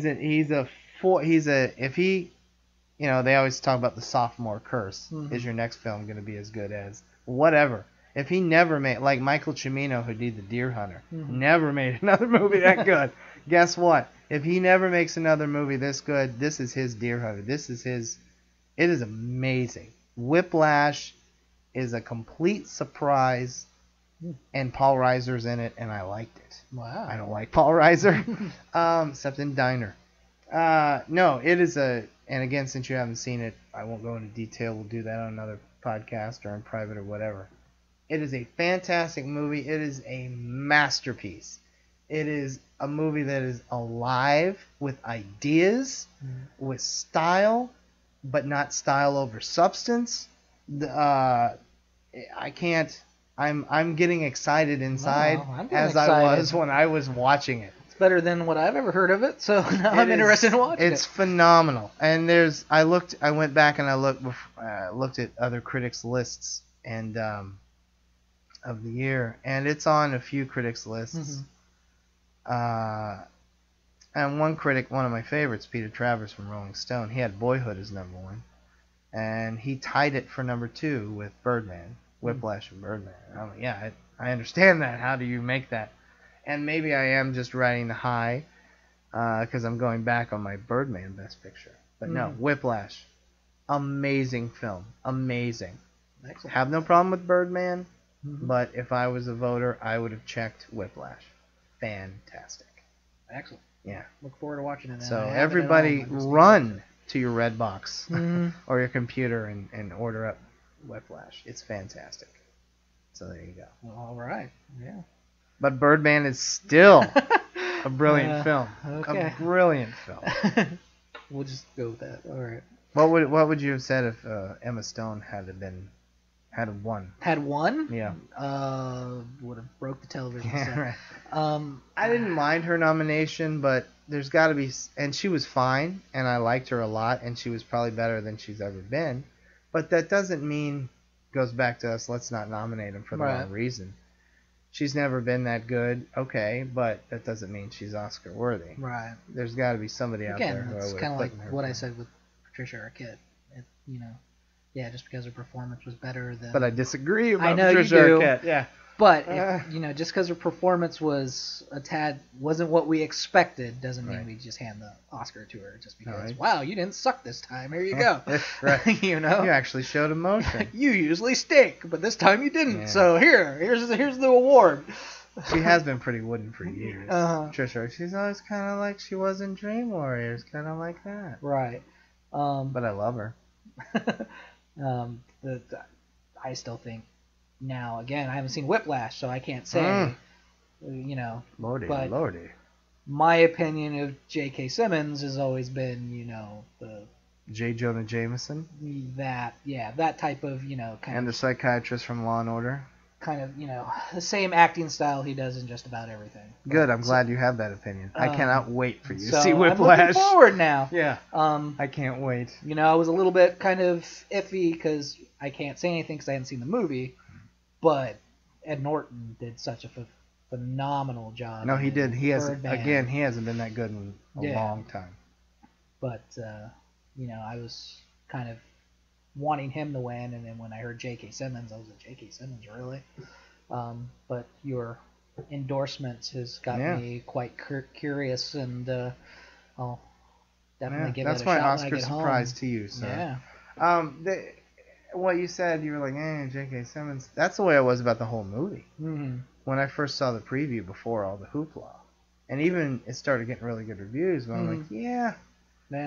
always talk about the sophomore curse. Is your next film going to be as good as whatever? If he never made, like Michael Cimino, who did The Deer Hunter, never made another movie that good. Guess what? If he never makes another movie this good, this is his Deer Hunter. It is amazing. Whiplash is a complete surprise, and Paul Reiser's in it, and I liked it. Wow. I don't like Paul Reiser, except in Diner. No, it is and again, since you haven't seen it, I won't go into detail. We'll do that on another podcast or in private or whatever. It is a fantastic movie. It is a masterpiece. It is a movie that is alive with ideas, with style, but not style over substance. I can't. I'm getting excited inside I'm getting as excited. I was when I was watching it. It's better than what I've ever heard of it, so now I'm interested in watching it. It's phenomenal. And I went back and I looked at other critics' lists and of the year, and it's on a few critics' lists. And one of my favorites, Peter Travers from Rolling Stone, he had Boyhood as number one, and he tied it for number two with Birdman, Whiplash and Birdman. I'm like, yeah, I understand that. How do you make that? And maybe I am just riding the high because I'm going back on my Birdman Best Picture. But no, Whiplash, amazing film, amazing. Excellent. Have no problem with Birdman, but if I was a voter, I would have checked Whiplash. Fantastic. Excellent. Yeah. Look forward to watching it. So everybody run to your Redbox or your computer and order up Whiplash. It's fantastic. So there you go. Well, all right. Yeah. But Birdman is still a brilliant film. Okay. A brilliant film. We'll just go with that. All right. What would you have said if Emma Stone had won? Had won? Yeah. Would have broke the television Yeah, set. right. I didn't mind her nomination, but there's got to be, and she was fine, and I liked her a lot, and she was probably better than she's ever been. But that doesn't mean, goes back to us, let's not nominate him for the wrong reason. She's never been that good, okay, but that doesn't mean she's Oscar worthy. Right. There's got to be somebody out there who I would have put in her. It's kind of like what I said with Patricia Arquette. Yeah, just because her performance was better than. But I disagree about I know Patricia you do. Arquette. Yeah. But just because her performance was wasn't what we expected, doesn't mean we just hand the Oscar to her just because. Wow, you didn't suck this time. Here you go. Right. You actually showed emotion. You usually stink, but this time you didn't. Yeah. So here's the award. She has been pretty wooden for years. Trisha, she's always kind of like she was in Dream Warriors, kind of like that. Right. But I love her. I still think. Now, again, I haven't seen Whiplash, so I can't say, Lordy, but Lordy. My opinion of J.K. Simmons has always been, the J. Jonah Jameson. That type of, kind and the psychiatrist from Law and Order. Kind of, the same acting style he does in just about everything. Good, I'm glad you have that opinion. I cannot wait for you to see Whiplash. I'm looking forward now. Yeah. I can't wait. I was a little bit kind of iffy because I can't say anything because I hadn't seen the movie. But Ed Norton did such a phenomenal job. No, he did. He hasn't been that good in a long time. But I was kind of wanting him to win, and then when I heard J.K. Simmons, I was like, J.K. Simmons, really? But your endorsements has got me quite curious, and I'll definitely give it a shot when I get home. That's my Oscar surprise to you, sir. Yeah. What you said, you were like, J.K. Simmons. That's the way I was about the whole movie. Mm-hmm. When I first saw the preview before all the hoopla. And even it started getting really good reviews, but I'm like,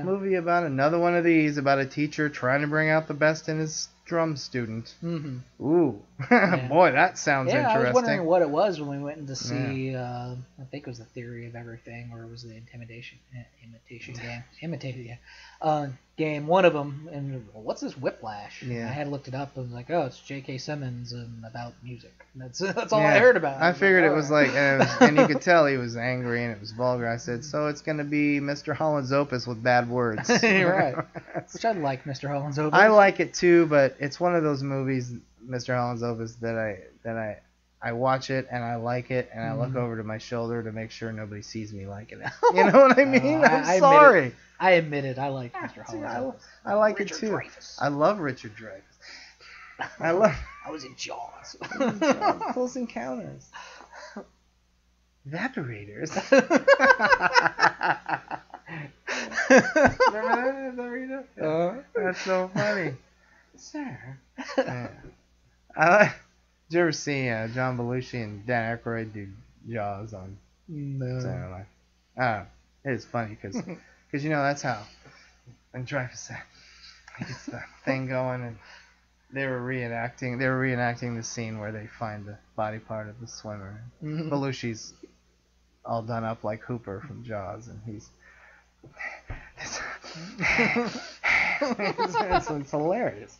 movie about another one of these, about a teacher trying to bring out the best in his drum student. Mm-hmm. Ooh. Boy, that sounds interesting. I was wondering what it was when we went in to see, I think it was The Theory of Everything, or it was the Imitation game, one of them, and what's this Whiplash? Yeah. I had looked it up and was like, oh, it's J.K. Simmons and about music. That's all I heard about. I figured it was like, and you could tell he was angry and it was vulgar. I said, so it's going to be Mr. Holland's Opus with bad words. Right. Which I like Mr. Holland's Opus. I like it too, but it's one of those movies, Mr. Holland's Opus, that I watch it and I like it and I look over to my shoulder to make sure nobody sees me liking it. You know what I mean? I'm sorry. I admit it. I like Mr. Holland's Opus. I like Richard it too. Dreyfuss. I love Richard Dreyfuss. I was in Jaws. Close Encounters. Evaporators. Remember that? That's so funny. Sir. Did you ever see John Belushi and Dan Aykroyd do Jaws on Saturday Night Live? It is funny because that's how when Dreyfuss he gets the thing going and They were reenacting the scene where they find the body part of the swimmer. Mhm. Belushi's all done up like Hooper from Jaws, and he's it's hilarious.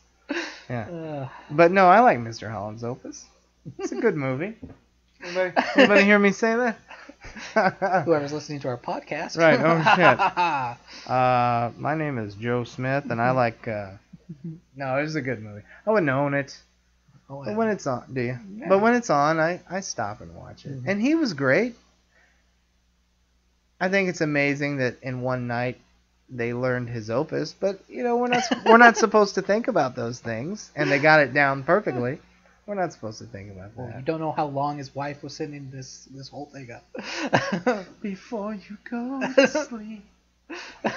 Yeah, but no, I like Mr. Holland's Opus. It's a good movie. Anybody hear me say that? Whoever's listening to our podcast. Right. Oh shit. My name is Joe Smith, and I like. No, it's a good movie. I wouldn't own it. Oh, But when it's on, do you? Yeah. But when it's on, I stop and watch it. Mhm. And he was great. I think it's amazing that in one night they learned his opus. But we're not supposed to think about those things, and they got it down perfectly. We're not supposed to think about Well, you that. don't know how long his wife was sending this whole thing up. Before you go to sleep.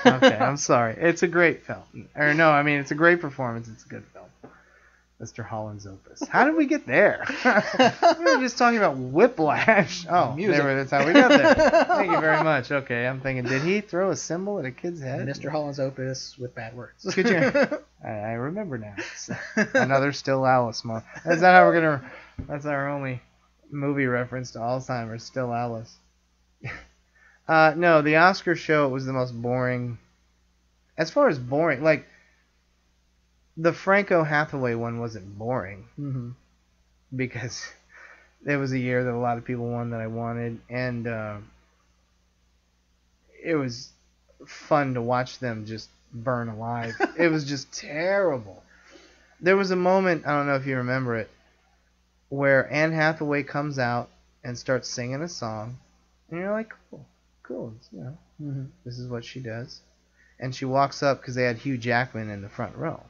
Okay, I'm sorry. It's a great film. Or no, I mean it's a great performance. It's a good film. Mr. Holland's Opus. How did we get there? We were just talking about Whiplash. Oh, Music. that's how we got there. Thank you very much. Okay, I'm thinking, did he throw a cymbal at a kid's head? Mr. Holland's Opus with bad words. Could you? I remember now. It's another Still Alice moment. That's not how we're gonna. That's our only movie reference to Alzheimer's. Still Alice. No, the Oscar show was the most boring. As far as boring, like the Franco Hathaway one wasn't boring Mm-hmm. because it was a year that a lot of people won that I wanted, and it was fun to watch them just burn alive. It was just terrible. There was a moment, I don't know if you remember it, where Anne Hathaway comes out and starts singing a song, and you're like, cool, Mm-hmm. this is what she does. And she walks up because they had Hugh Jackman in the front row,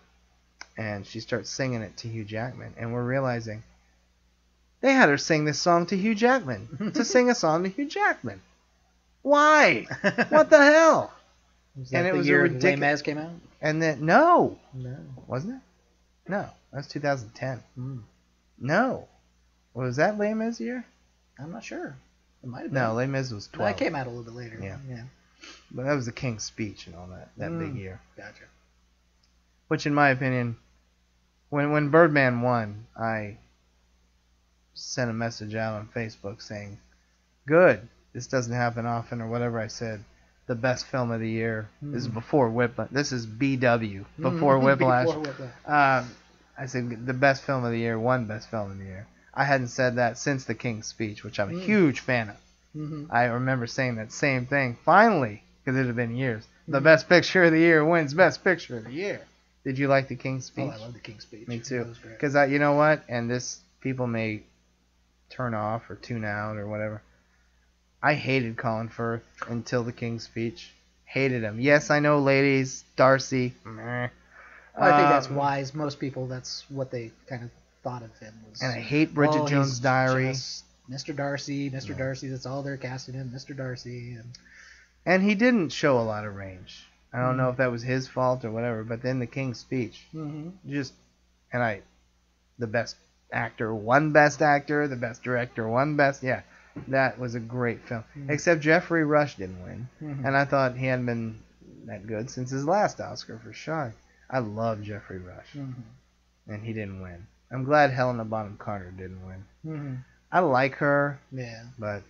and she starts singing it to Hugh Jackman, and we're realizing they had her sing this song to Hugh Jackman, to sing a song to Hugh Jackman. Why? What the hell? And it was a ridiculous. Les Mis came out. And then no, No. wasn't it? No, that was 2010. Mm. No, was that Les Mis year? I'm not sure. It might have been. No, Les Mis was 12. That came out a little bit later. Yeah. Yeah. But that was the King's Speech and all that big year. Gotcha. Which, in my opinion, when Birdman won, I sent a message out on Facebook saying, "Good, this doesn't happen often," or whatever I said. The best film of the year. This is before Whiplash. This is BW before Whiplash. Before Whiplash. I said the best film of the year, one best film of the year. I hadn't said that since the King's Speech, which I'm a huge fan of. Mm-hmm. I remember saying that same thing. Finally, because it had been years. The best picture of the year wins best picture of the year. Did you like the King's Speech? Oh, I love the King's Speech. Me too. That was great. Because you know what? And this people may turn off or tune out or whatever. I hated Colin Firth until the King's Speech. Hated him. Yes, I know, ladies. Darcy. Meh. Well, I think that's wise. Most people, that's what they kind of thought of him. Was, And I hate Bridget Jones' he's Diary. just Mr. Darcy, Mr. Darcy. That's all they're casting him, Mr. Darcy. And he didn't show a lot of range. I don't know if that was his fault or whatever, but then the King's Speech, the best actor, one best actor, the best director, one best, that was a great film. Except Jeffrey Rush didn't win, and I thought he hadn't been that good since his last Oscar for sure. I love Jeffrey Rush, and he didn't win. I'm glad Helena Bonham Carter didn't win. I like her, but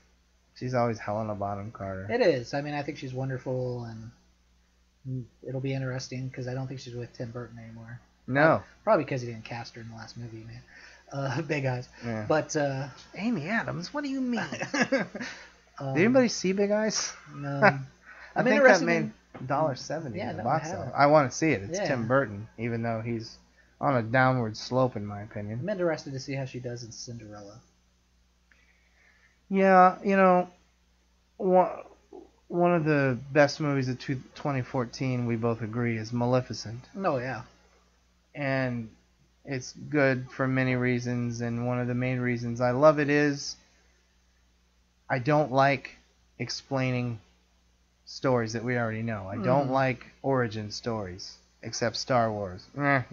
she's always Helena Bonham Carter. It is. I mean, I think she's wonderful, and it'll be interesting because I don't think she's with Tim Burton anymore. No. Probably because he didn't cast her in the last movie, man. Big Eyes. Yeah. But Amy Adams, what do you mean? Did Did anybody see Big Eyes? No. I I'm think interested that in. made $1.70 Yeah, in the no, I box haven't. office. I want to see it. It's Yeah. Tim Burton, even though he's on a downward slope, in my opinion. I'm interested to see how she does in Cinderella. Yeah, one of the best movies of 2014, we both agree, is Maleficent. Oh, yeah. And it's good for many reasons, and one of the main reasons I love it is I don't like explaining stories that we already know. I don't like origin stories, except Star Wars.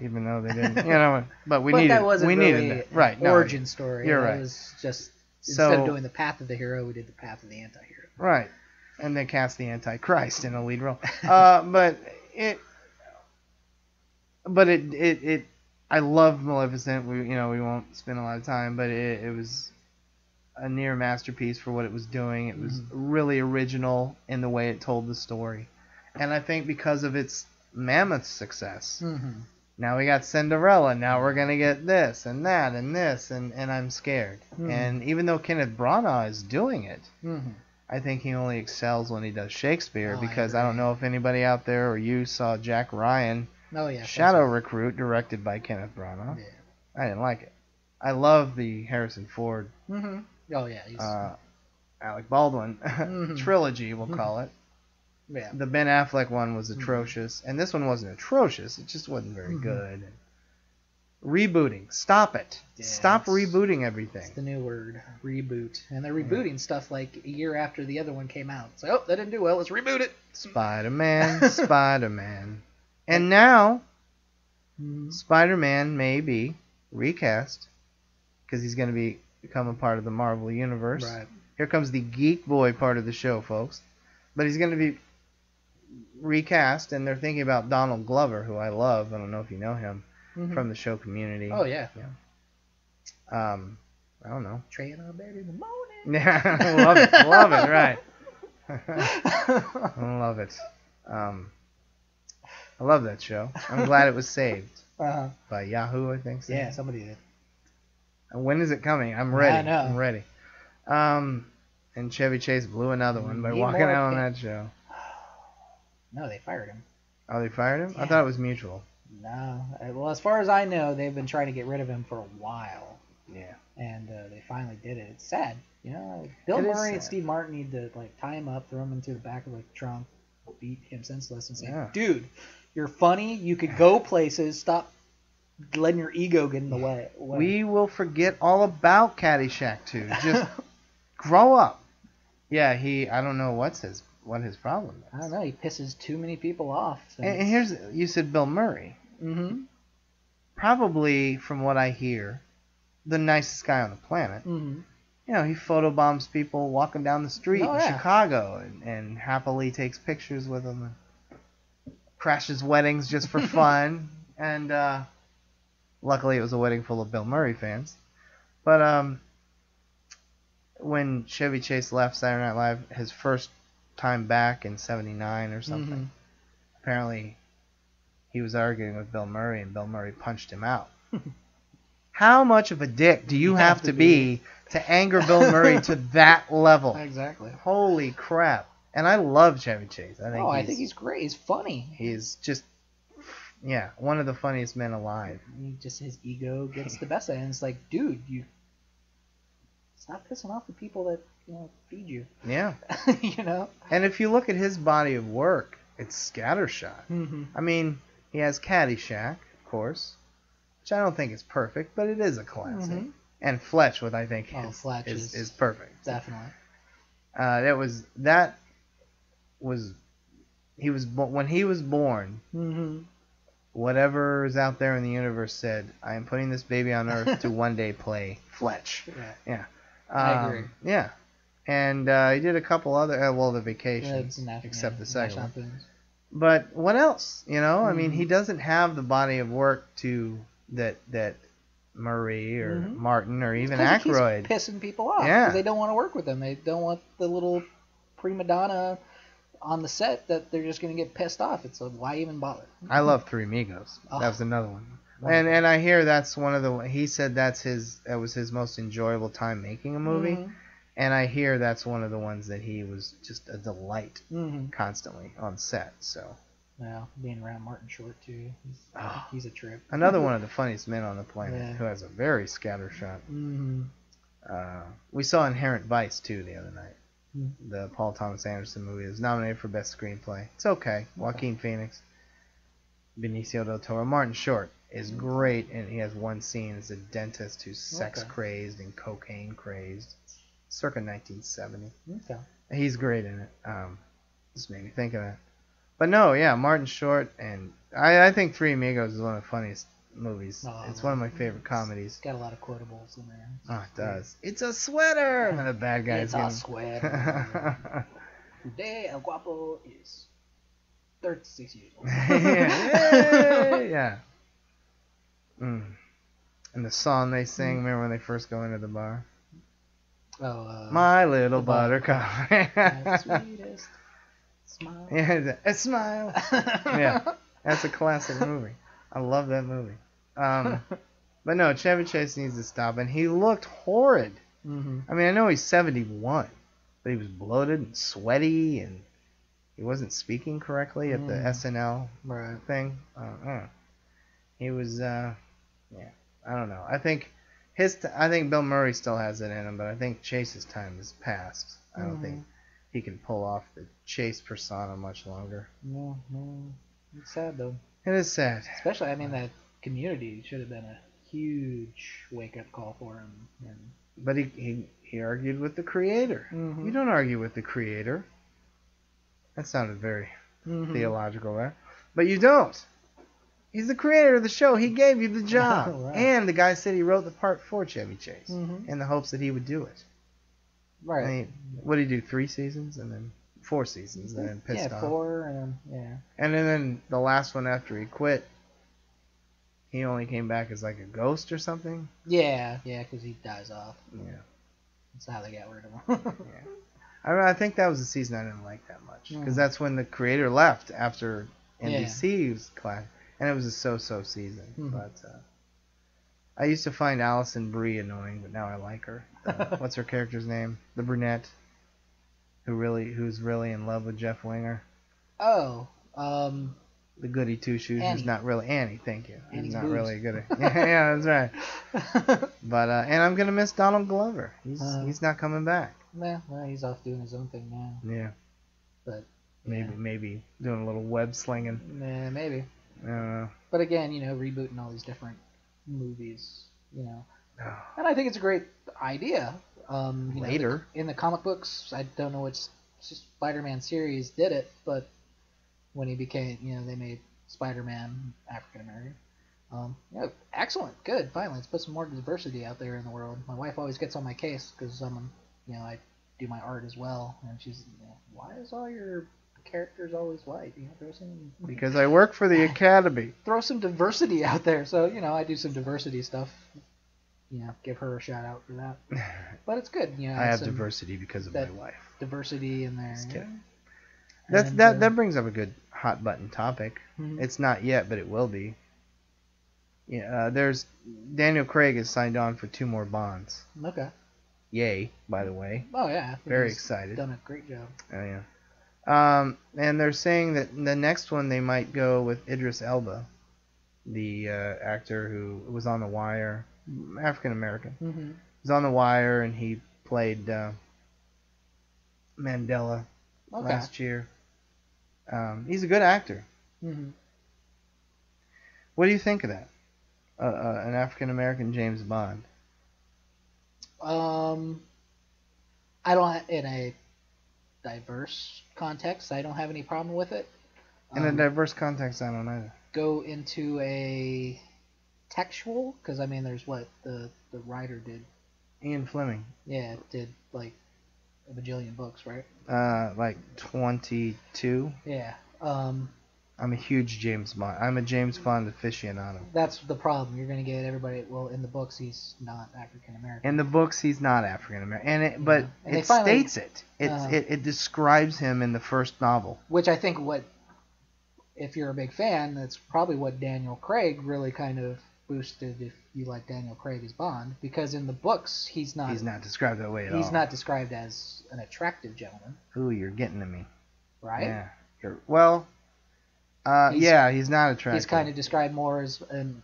Even though they didn't, but that wasn't needed really that. Right, an origin story. You're It right. was just, So- instead of doing the path of the hero, we did the path of the anti-hero. Right. And they cast the Antichrist in a lead role. But it I love Maleficent. We won't spend a lot of time, but it was a near masterpiece for what it was doing. It was really original in the way it told the story, and I think because of its mammoth success, now we got Cinderella. Now we're gonna get this and that and this, and I'm scared. And even though Kenneth Branagh is doing it, I think he only excels when he does Shakespeare, because I don't know if anybody out there or you saw Jack Ryan. Oh yeah, Shadow Recruit, directed by Kenneth Branagh. Yeah. I didn't like it. I love the Harrison Ford. Oh yeah, he's... Alec Baldwin trilogy, we'll call it. Yeah. The Ben Affleck one was atrocious, and this one wasn't atrocious. It just wasn't very good. Rebooting, stop it. Yeah, stop rebooting everything. It's the new word, reboot, and they're rebooting stuff like a year after the other one came out. It's like, oh, that didn't do well. Let's reboot it. Spider-Man, Spider-Man. And now, Spider-Man may be recast because he's going to become a part of the Marvel Universe. Right. Here comes the geek boy part of the show, folks. But he's going to be recast, and they're thinking about Donald Glover, who I love. I don't know if you know him from the show Community. Oh, yeah. I don't know. Tray in our bed in the morning. Yeah, love it. Love it, right. I love it. I love that show. I'm glad it was saved by Yahoo, I think. So. Yeah, somebody did. And when is it coming? I'm ready. I know. I'm ready. And Chevy Chase blew another one by walking out on that show. No, they fired him. Oh, they fired him? Yeah. I thought it was mutual. No. Well, as far as I know, they've been trying to get rid of him for a while. Yeah. And they finally did it. It's sad. Bill Murray and Steve Martin need to tie him up, throw him into the back of the trunk, beat him senseless, and say, dude, you're funny. You could go places. Stop letting your ego get in the way. We will forget all about Caddyshack 2. Just grow up. Yeah, I don't know what his problem is. I don't know. He pisses too many people off. And you said Bill Murray. Probably, from what I hear, the nicest guy on the planet. He photobombs people walking down the street in Chicago and happily takes pictures with them and crashes weddings just for fun. And luckily it was a wedding full of Bill Murray fans. But when Chevy Chase left Saturday Night Live, his first time back in '79 or something, apparently he was arguing with Bill Murray and Bill Murray punched him out. How much of a dick do you have to be to anger Bill Murray to that level? Exactly. Holy crap. And I love Chevy Chase. I think he's great. He's funny. He's just, one of the funniest men alive. His ego gets the best of it. And it's like, dude, you stop pissing off the people that, feed you. Yeah. And if you look at his body of work, it's scattershot. I mean, he has Caddyshack, of course, which I don't think is perfect, but it is a classic. And Fletch, what I think is perfect. Definitely. When he was born, whatever is out there in the universe said, I am putting this baby on Earth to one day play Fletch. Yeah. I agree. Yeah. And he did a couple other, the Vacations, except the second one. But what else? I mean, he doesn't have the body of work that Murray or Martin or even Aykroyd. He's pissing people off because they don't want to work with him. They don't want the little prima donna on the set that they're just going to get pissed off. It's like, why even bother? I love Three Amigos. That was another one. And I hear that's one of the. He said that was his most enjoyable time making a movie. And I hear that's one of the ones that he was just a delight constantly on set. So. Well, being around Martin Short too, he's a trip. Another one of the funniest men on the planet who has a very scattershot. We saw Inherent Vice too the other night. The Paul Thomas Anderson movie is nominated for Best Screenplay. It's okay. Joaquin Phoenix, Benicio del Toro, Martin Short is great, and he has one scene as a dentist who's sex crazed and cocaine crazed, circa 1970. Okay. He's great in it. Just made me think of that. But no, Martin Short, and I think Three Amigos is one of the funniest movies. It's one of my favorite comedies. It's got a lot of quotables in there. It does. It's a sweater! And then the bad guy is a sweater. Today, El Guapo is 36 years old. Yeah. Mm. And the song they sing, remember when they first go into the bar? Oh, My little the bar. buttercup. My sweetest smile. Yeah, a smile. Yeah, that's a classic movie. I love that movie. But no, Chevy Chase needs to stop, and he looked horrid. Mm-hmm. I mean, I know he's 71, but he was bloated and sweaty, and he wasn't speaking correctly at the SNL thing. He was, yeah, I don't know. I think I think Bill Murray still has it in him, but I think Chase's time has passed. I don't think he can pull off the Chase persona much longer. No, it's sad though. It is sad. Especially, I mean, that Community should have been a huge wake-up call for him. But he argued with the creator. Mm-hmm. You don't argue with the creator. That sounded very theological there. But you don't. He's the creator of the show. He gave you the job. Right. And the guy said he wrote the part for Chevy Chase in the hopes that he would do it. Right. I mean, what did he do? 3 seasons? And then 4 seasons? And then pissed off. 4 and yeah. And then the last one after he quit, he only came back as like a ghost or something? Yeah, because he dies off. Yeah. That's how they got rid of him. Yeah. I think that was the season I didn't like that much. Because that's when the creator left after NBC was class. And it was a so-so season. But I used to find Alison Brie annoying, but now I like her. What's her character's name? The brunette who's really in love with Jeff Winger. Oh, the goody two-shoes who's not really Annie. Thank you. He's Annie's not boobs. really good at. Yeah, that's right. But and I'm gonna miss Donald Glover. He's not coming back. Well, he's off doing his own thing now. Yeah. But maybe doing a little web slinging. Yeah, maybe. I don't know. But again, rebooting all these different movies, and I think it's a great idea. Later. In the comic books, I don't know which Spider-Man series did it, but when he became, they made Spider-Man African American. Excellent, good. Finally, let's put some more diversity out there in the world. My wife always gets on my case because I do my art as well, and she's, why is all your characters always white? Throw some. Because I work for the Academy. Throw some diversity out there. So I do some diversity stuff. Give her a shout out for that. But it's good. I have diversity because of my wife. Diversity in there. That brings up a good hot button topic. Mm-hmm. It's not yet, but it will be. Yeah, there's Daniel Craig is signed on for 2 more Bonds. Okay. Yay, by the way. Oh yeah. Very excited. Done a great job. Oh yeah. And they're saying that the next one they might go with Idris Elba, the actor who was on The Wire, African American. Mm-hmm. He's on The Wire and he played Mandela last year. He's a good actor. Mm-hmm. What do you think of that? An African American James Bond. I don't, in a diverse context, I don't have any problem with it. In a diverse context, I don't either. Go into a textual, because there's what the writer did. Ian Fleming. Yeah, did like a bajillion books, right? Like 22. Yeah. I'm a huge James Bond. I'm a James Bond aficionado. That's the problem. You're going to get everybody. Well, in the books, he's not African American. In the books, he's not African American, but it states it. It describes him in the first novel. Which I think if you're a big fan, that's probably what Daniel Craig really kind of boosted. If you like Daniel Craig as Bond, because in the books, he's not described that way at all. He's not described as an attractive gentleman. Ooh, you're getting to me. Right? Yeah. He's not attractive. He's kind of described more as and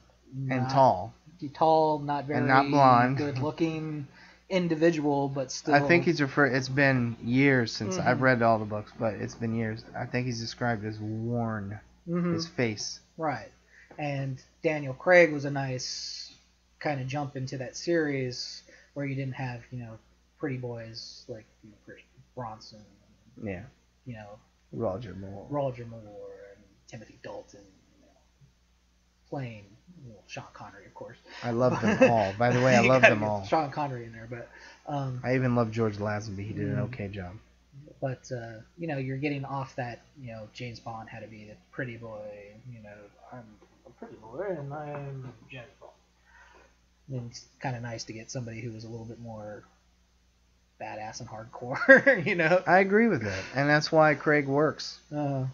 tall. Tall, not very and not blonde, good-looking individual, but still. I think he's referred. It's been years since I've read all the books, but it's been years. I think he's described as worn. His face. Right, and Daniel Craig was a nice kind of jump into that series where you didn't have pretty boys like Bronson. Yeah. Roger Moore. And Timothy Dalton, playing Sean Connery, of course. I love them all. By the way, I love them all. Sean Connery in there, but I even love George Lazenby. He did an okay job. But you're getting off that. James Bond had to be the pretty boy. a pretty boy, and I'm gentle. And it's kind of nice to get somebody who was a little bit more badass and hardcore, you know? I agree with that, and that's why Craig works. Uh,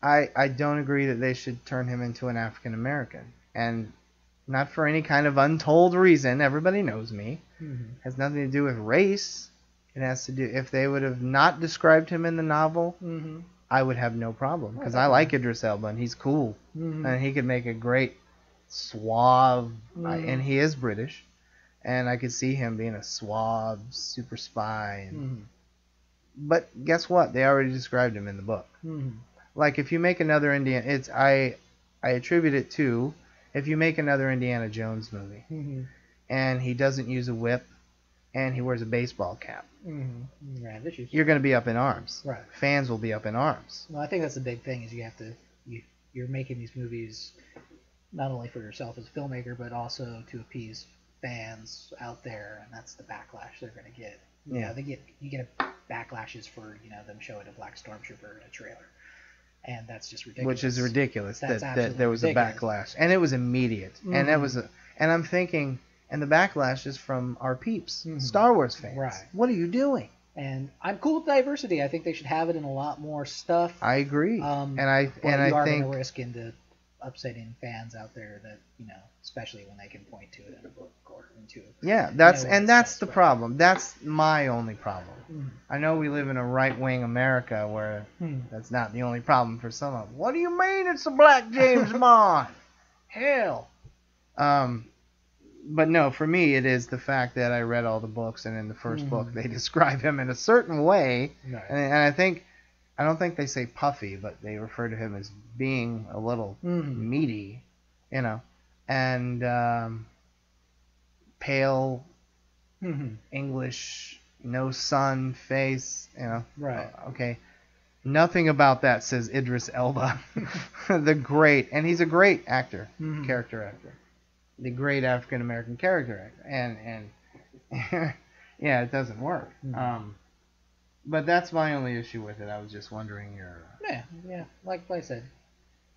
I don't agree that they should turn him into an African American, and not for any kind of untold reason. Everybody knows me. mm-hmm. It has nothing to do with race. It has to do, if they would have not described him in the novel, Mm-hmm. I would have no problem, because I like Idris Elba and he's cool, Mm-hmm. and he could make a great suave, Mm-hmm. and he is British, and I could see him being a suave super spy. And, Mm-hmm. but guess what? They already described him in the book. Mm-hmm. Like if you make another I attribute it to, if you make another Indiana Jones movie, Mm-hmm. and he doesn't use a whip, and he wears a baseball cap, Mm-hmm. Right, issues. you're going to be up in arms. Right. Fans will be up in arms. Well, I think that's the big thing is you have to you're making these movies not only for yourself as a filmmaker but also to appease fans out there, and that's the backlash they're going to get. Yeah. You get backlashes for them showing a black stormtrooper in a trailer, and that's just ridiculous. Which is ridiculous That's that there was ridiculous. a backlash, and it was immediate, and that was and I'm thinking, and the backlash is from our peeps, Star Wars fans. Right. What are you doing? And I'm cool with diversity. I think they should have it in a lot more stuff. I agree, and I you are think going to risk into upsetting fans out there that especially when they can point to it in a book or into. That's the problem. That's my only problem. I know we live in a right-wing America where that's not the only problem for some of them. What do you mean it's a black James Bond? Hell. But no, for me it is the fact that I read all the books, and in the first book they describe him in a certain way, Right. and I don't think they say puffy, but they refer to him as being a little meaty, and pale, English, no sun face, Right. Okay. Nothing about that says Idris Elba, and he's a great actor, character actor, the great African American character actor, and yeah, it doesn't work. But that's my only issue with it. I was just wondering your. Yeah. Like I said,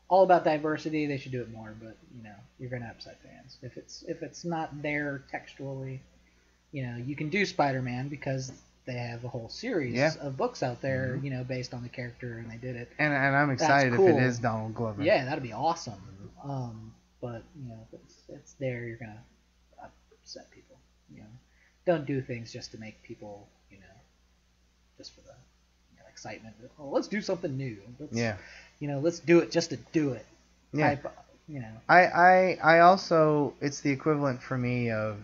all about diversity. They should do it more, but you're gonna upset fans if it's not there textually. You can do Spider-Man because they have a whole series of books out there, based on the character, and they did it. And I'm excited cool. if it is Donald Glover. Yeah, that'd be awesome. But if it's there, you're gonna upset people. Don't do things just to make people, just for the excitement. Oh, let's do something new. Let's do it just to do it. Yeah. I also, it's the equivalent for me of,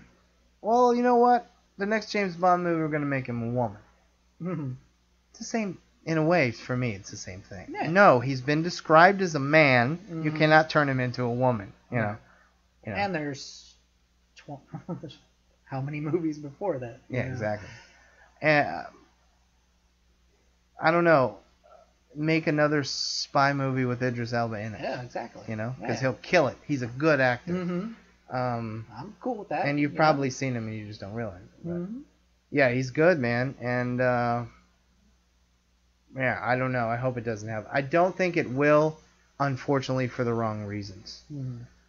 well, you know what? The next James Bond movie, we're going to make him a woman. Mm-hmm. It's the same, in a way, for me, it's the same thing. Yeah. No, he's been described as a man. You cannot turn him into a woman, And there's how many movies before that? Yeah, exactly. And I don't know. Make another spy movie with Idris Elba in it. Yeah, exactly. Because he'll kill it. He's a good actor. Mm-hmm. I'm cool with that. And you've probably seen him and you just don't realize it. But yeah, he's good, man. And yeah, I don't know. I hope it doesn't have. I don't think it will, unfortunately, for the wrong reasons.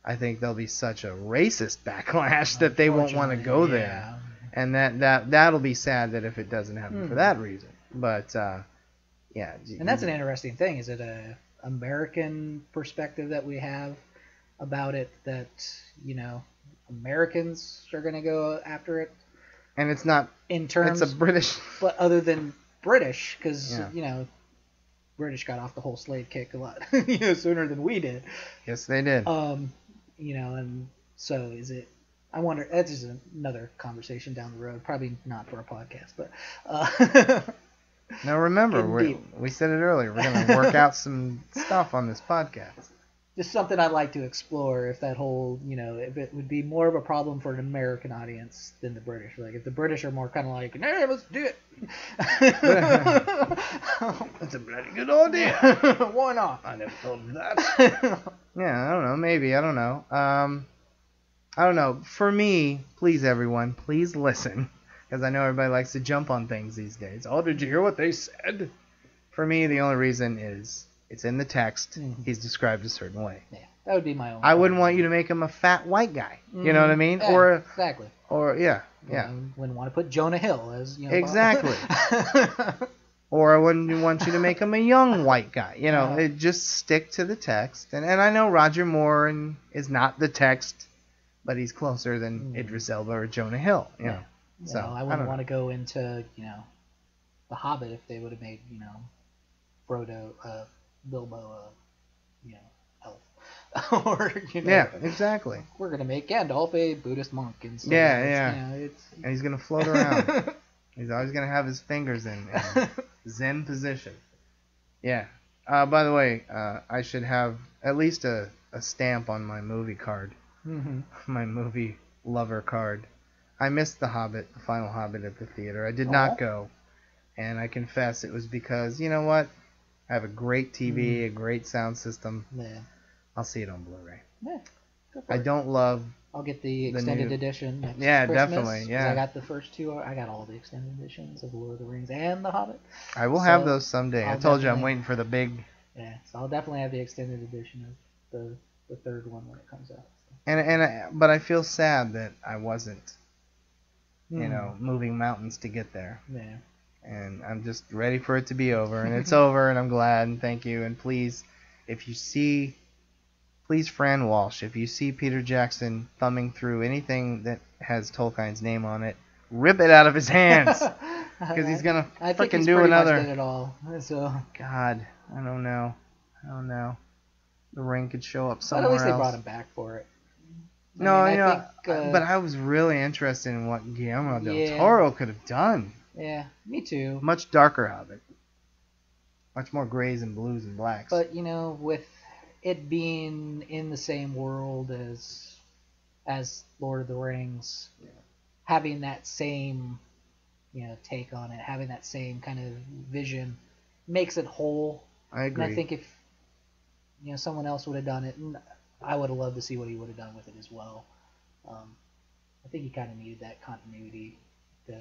I think there'll be such a racist backlash that they won't want to go there. And that'll be sad that if it doesn't happen for that reason. But yeah. And that's an interesting thing. Is it a American perspective that we have about it that Americans are going to go after it? And it's not in terms. It's a British. But other than British, because British got off the whole slave kick a lot sooner than we did. Yes, they did. And so is it? I wonder. That's just another conversation down the road. Probably not for a podcast, but. Now remember, we said it earlier. We're going to work out some stuff on this podcast. Just something I'd like to explore. If that whole, if it would be more of a problem for an American audience than the British. Like if the British are more kind of like, hey, let's do it. That's a bloody good idea. Why not? I never thought of that. Yeah, I don't know. Maybe. I don't know. I don't know. For me, please, everyone, please listen. Because I know everybody likes to jump on things these days. Oh, did you hear what they said? For me, the only reason is It's in the text. Mhm. He's described a certain way. Yeah, that would be my own. I wouldn't want you to make him a fat white guy. You know what I mean? Yeah, exactly. Yeah. I wouldn't want to put Jonah Hill as Exactly. Or I wouldn't want you to make him a young white guy. It just stick to the text. And I know Roger Moore is not the text, but he's closer than Idris Elba or Jonah Hill. You know. So I wouldn't want to go into The Hobbit if they would have made Frodo, Bilbo, elf. Or yeah, exactly. We're gonna make Gandalf a Buddhist monk, and so and he's gonna float around. He's always gonna have his fingers in Zen position. Yeah. By the way, I should have at least a stamp on my movie card, my movie lover card. I missed The Hobbit, the final Hobbit, at the theater. I did not go, and I confess it was because you know what? I have a great TV, a great sound system. Yeah. I'll see it on Blu-ray. Yeah, go for I it. don't love. I'll get the extended edition next Yeah, Christmas, definitely. Yeah, I got the first two. I got all the extended editions of Lord of the Rings and The Hobbit. I will have those someday. I told you I'm waiting for the big. Yeah, so I'll definitely have the extended edition of the third one when it comes out. So. But I feel sad that I wasn't, moving mountains to get there. Yeah. And I'm just ready for it to be over, and it's over, and I'm glad, and thank you. And please, Fran Walsh, if you see Peter Jackson thumbing through anything that has Tolkien's name on it, rip it out of his hands, because he's gonna freaking do another. Much did it all. So. God, I don't know. The ring could show up somewhere else. But at least else. they brought him back for it. But I was really interested in what Guillermo del Toro could have done. Yeah, me too. Much darker Hobbit. Much more grays and blues and blacks. But, with it being in the same world as Lord of the Rings, having that same, take on it, having that same kind of vision, makes it whole. I agree. And I think if, someone else would have done it, and I would have loved to see what he would have done with it as well. I think he kind of needed that continuity to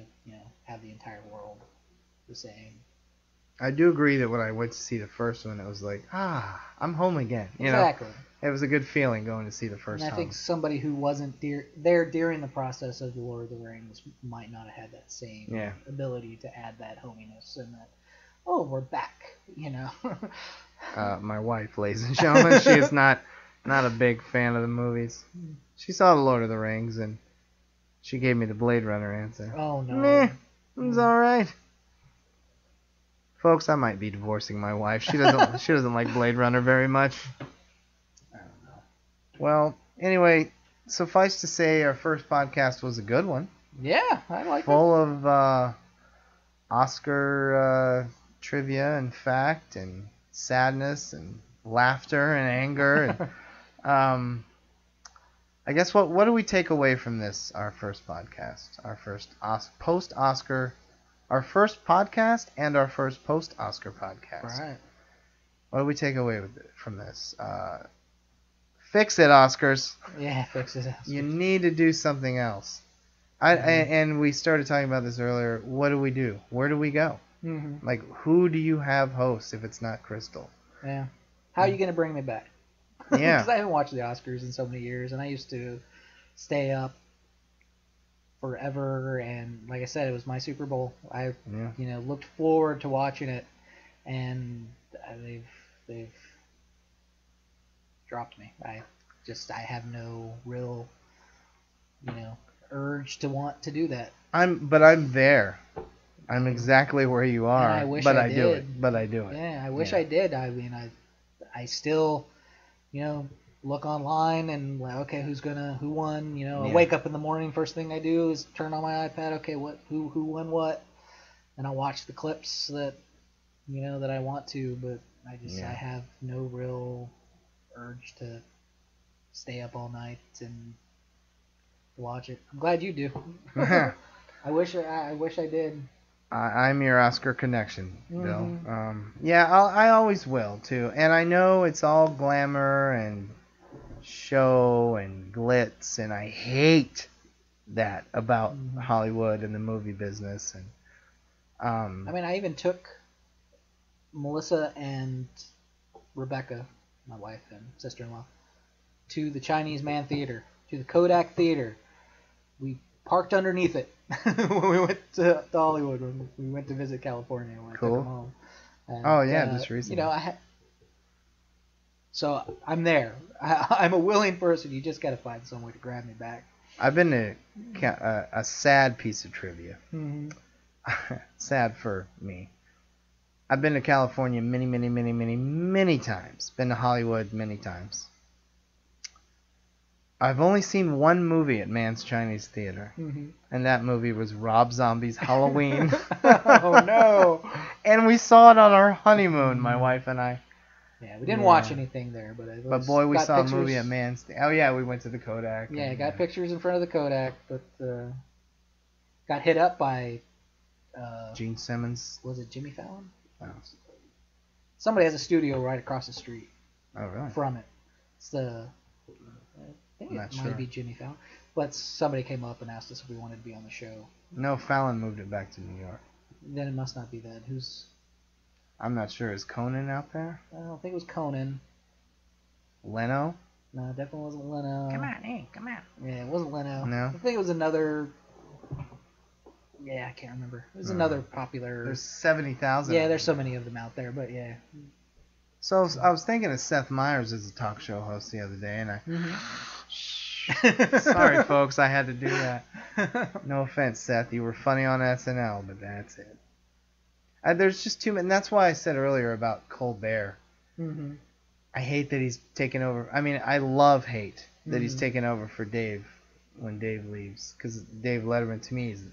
have the entire world the same. I do agree that when I went to see the first one, it was like, I'm home again. Exactly. It was a good feeling going to see the first one. And I think somebody who wasn't there during the process of The Lord of the Rings might not have had that same ability to add that hominess and that, we're back, My wife, ladies and gentlemen, she is not a big fan of the movies. She saw The Lord of the Rings, and she gave me the Blade Runner answer. Oh, no. Meh, it was all right. Folks, I might be divorcing my wife. She doesn't like Blade Runner very much. I don't know. Well, anyway, suffice to say, our first podcast was a good one. Yeah, I like it. Full of Oscar trivia and fact and sadness and laughter and anger and I guess what do we take away from this, our first podcast, our first post-Oscar, our first podcast and our first post-Oscar podcast? Right. What do we take away from this? Fix it, Oscars. Yeah, fix it. Oscars. You need to do something else. And we started talking about this earlier. What do we do? Where do we go? Mm-hmm. Like, who do you have host if it's not Crystal? Yeah. How are you going to bring me back? Yeah. Because I haven't watched the Oscars in so many years, and I used to stay up forever, and like I said, it was my Super Bowl. I looked forward to watching it, and they've dropped me. I have no real urge to want to do that. I'm there. I'm exactly where you are. I wish but I I do it. But I do it. Yeah, I wish I did. I mean, I still look online and like, okay, who won? I wake up in the morning, first thing I do is turn on my iPad. Okay, who won what? And I watch the clips that that I want to, but I have no real urge to stay up all night and watch it. I'm glad you do. I wish I did. I'm your Oscar connection, Bill. Mm-hmm. I always will too, and I know it's all glamour and show and glitz, and I hate that about Hollywood and the movie business. And I mean, I even took Melissa and Rebecca, my wife and sister-in-law, to the Chinese Man Theater, to the Kodak Theater. We parked underneath it when we went to Hollywood, when we went to visit California, when I took them home. And, just recently. So I'm there. I'm a willing person. You just got to find some way to grab me back. I've been to a sad piece of trivia. Mm-hmm. Sad for me. I've been to California many times. Been to Hollywood many times. I've only seen one movie at Man's Chinese Theater, and that movie was Rob Zombie's Halloween. Oh, no. And we saw it on our honeymoon, my wife and I. Yeah, we didn't watch anything there, but boy, we saw a movie at Man's. Oh yeah, we went to the Kodak. Yeah, got pictures in front of the Kodak, but got hit up by Gene Simmons. Was it Jimmy Fallon? Oh. Somebody has a studio right across the street. Oh really? From it. It's I think it might be Jimmy Fallon, but somebody came up and asked us if we wanted to be on the show. No, Fallon moved it back to New York. Then it must not be that. I'm not sure. Is Conan out there? I don't think it was Conan. Leno? No, it definitely wasn't Leno. Come on, hey, come on. Yeah, it wasn't Leno. No? I think it was another... Yeah, I can't remember. It was another popular... There's 70,000. Yeah, there's so many of them out there, but yeah. So I was thinking of Seth Meyers as a talk show host the other day, and I... Sorry, folks, I had to do that. No offense, Seth. You were funny on SNL, but that's it. There's just too many. And that's why I said earlier about Colbert. I hate that he's taken over. I mean, I hate that he's taken over for Dave when Dave leaves. Because Dave Letterman, to me, is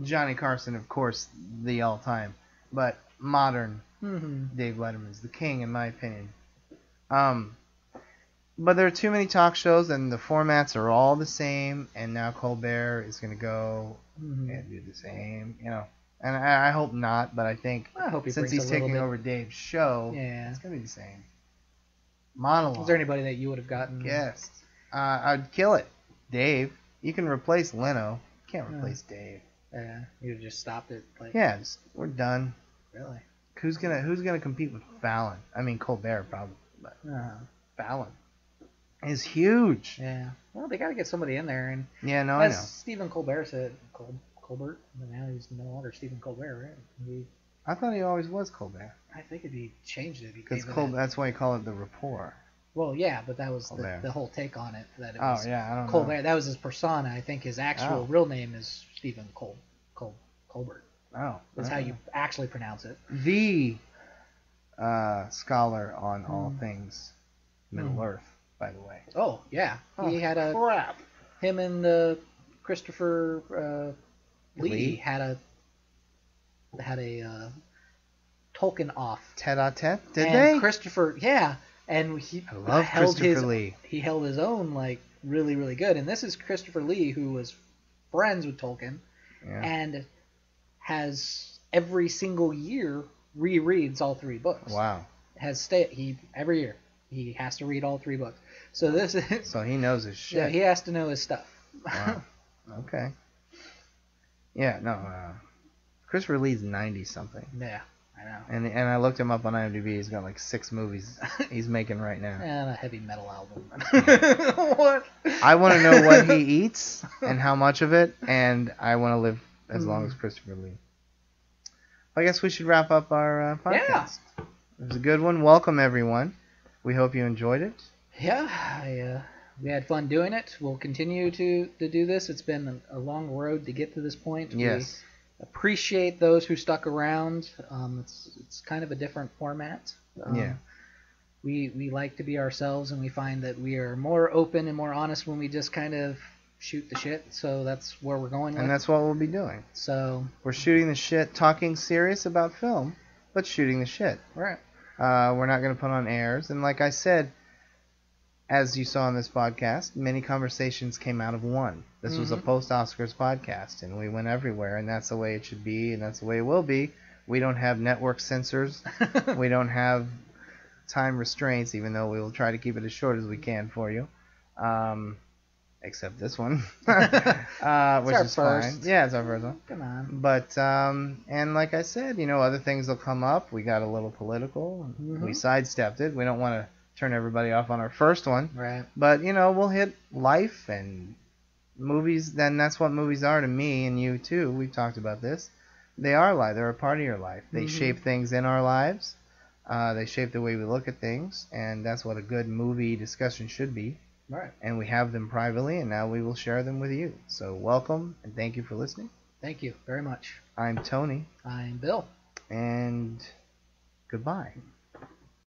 Johnny Carson, of course, the all-time. But modern Dave Letterman is the king, in my opinion. But there are too many talk shows, and the formats are all the same. And now Colbert is going to go and do the same, And I hope not, but I think since he's taking over Dave's show, it's going to be the same. Monologue. Is there anybody that you would have gotten? Yes. I'd kill it. Dave. You can replace Leno. You can't replace Dave. Yeah, you would have just stopped it. We're done. Really? Who's gonna compete with Fallon? I mean, Colbert probably, but Fallon is huge. Yeah. Well, they got to get somebody in there, and I know. Stephen Colbert said, Colbert, but now he's no longer Stephen Colbert, right? I thought he always was Colbert. I think if he changed it, because that's why you call it the rapport. Well, yeah, but that was the whole take on it. That it was I don't Colbert. know. That was his persona. I think his actual real name is Stephen Colbert. Oh, that's how you actually pronounce it. The scholar on all things Middle Earth, by the way. Oh yeah, he had him and Christopher Lee had a Tolkien off. Tete-a-tete? Did and they? Christopher, and I love Christopher Lee. He held his own really, really good. And this is Christopher Lee, who was friends with Tolkien, and has every single year rereads all 3 books. Wow. Every year he has to read all 3 books. So this is. So he knows his shit. Yeah, he has to know his stuff. Wow. Okay. Yeah, no. Christopher Lee's 90-something. Yeah, I know. And I looked him up on IMDb. He's got 6 movies he's making right now. And a heavy metal album. What? I want to know what he eats and how much of it, and I want to live as long as Christopher Lee. I guess we should wrap up our podcast. Yeah. It was a good one. Welcome, everyone. We hope you enjoyed it. Yeah, we had fun doing it. We'll continue to do this. It's been a long road to get to this point. Yes. We appreciate those who stuck around. It's kind of a different format. We like to be ourselves, and we find that we are more open and more honest when we just kind of shoot the shit. So that's where we're going with. And that's what we'll be doing. So we're shooting the shit, talking serious about film, but shooting the shit. Right. We're not going to put on airs. And like I said, as you saw in this podcast, many conversations came out of one. This was a post-Oscars podcast, and we went everywhere, and that's the way it should be, and that's the way it will be. We don't have network censors. We don't have time restraints, even though we will try to keep it as short as we can for you. except this one, It's which our is first. fine. Yeah, it's our first one. Come on. But and like I said, other things will come up. We got a little political. We sidestepped it. We don't want to turn everybody off on our first one. Right. But we'll hit life and movies. Then that's what movies are to me and you too. We've talked about this. They are life. They're a part of your life. They shape things in our lives. They shape the way we look at things, and that's what a good movie discussion should be. Right. And we have them privately, and now we will share them with you. So welcome, and thank you for listening. Thank you very much. I'm Tony. I'm Bill. And goodbye.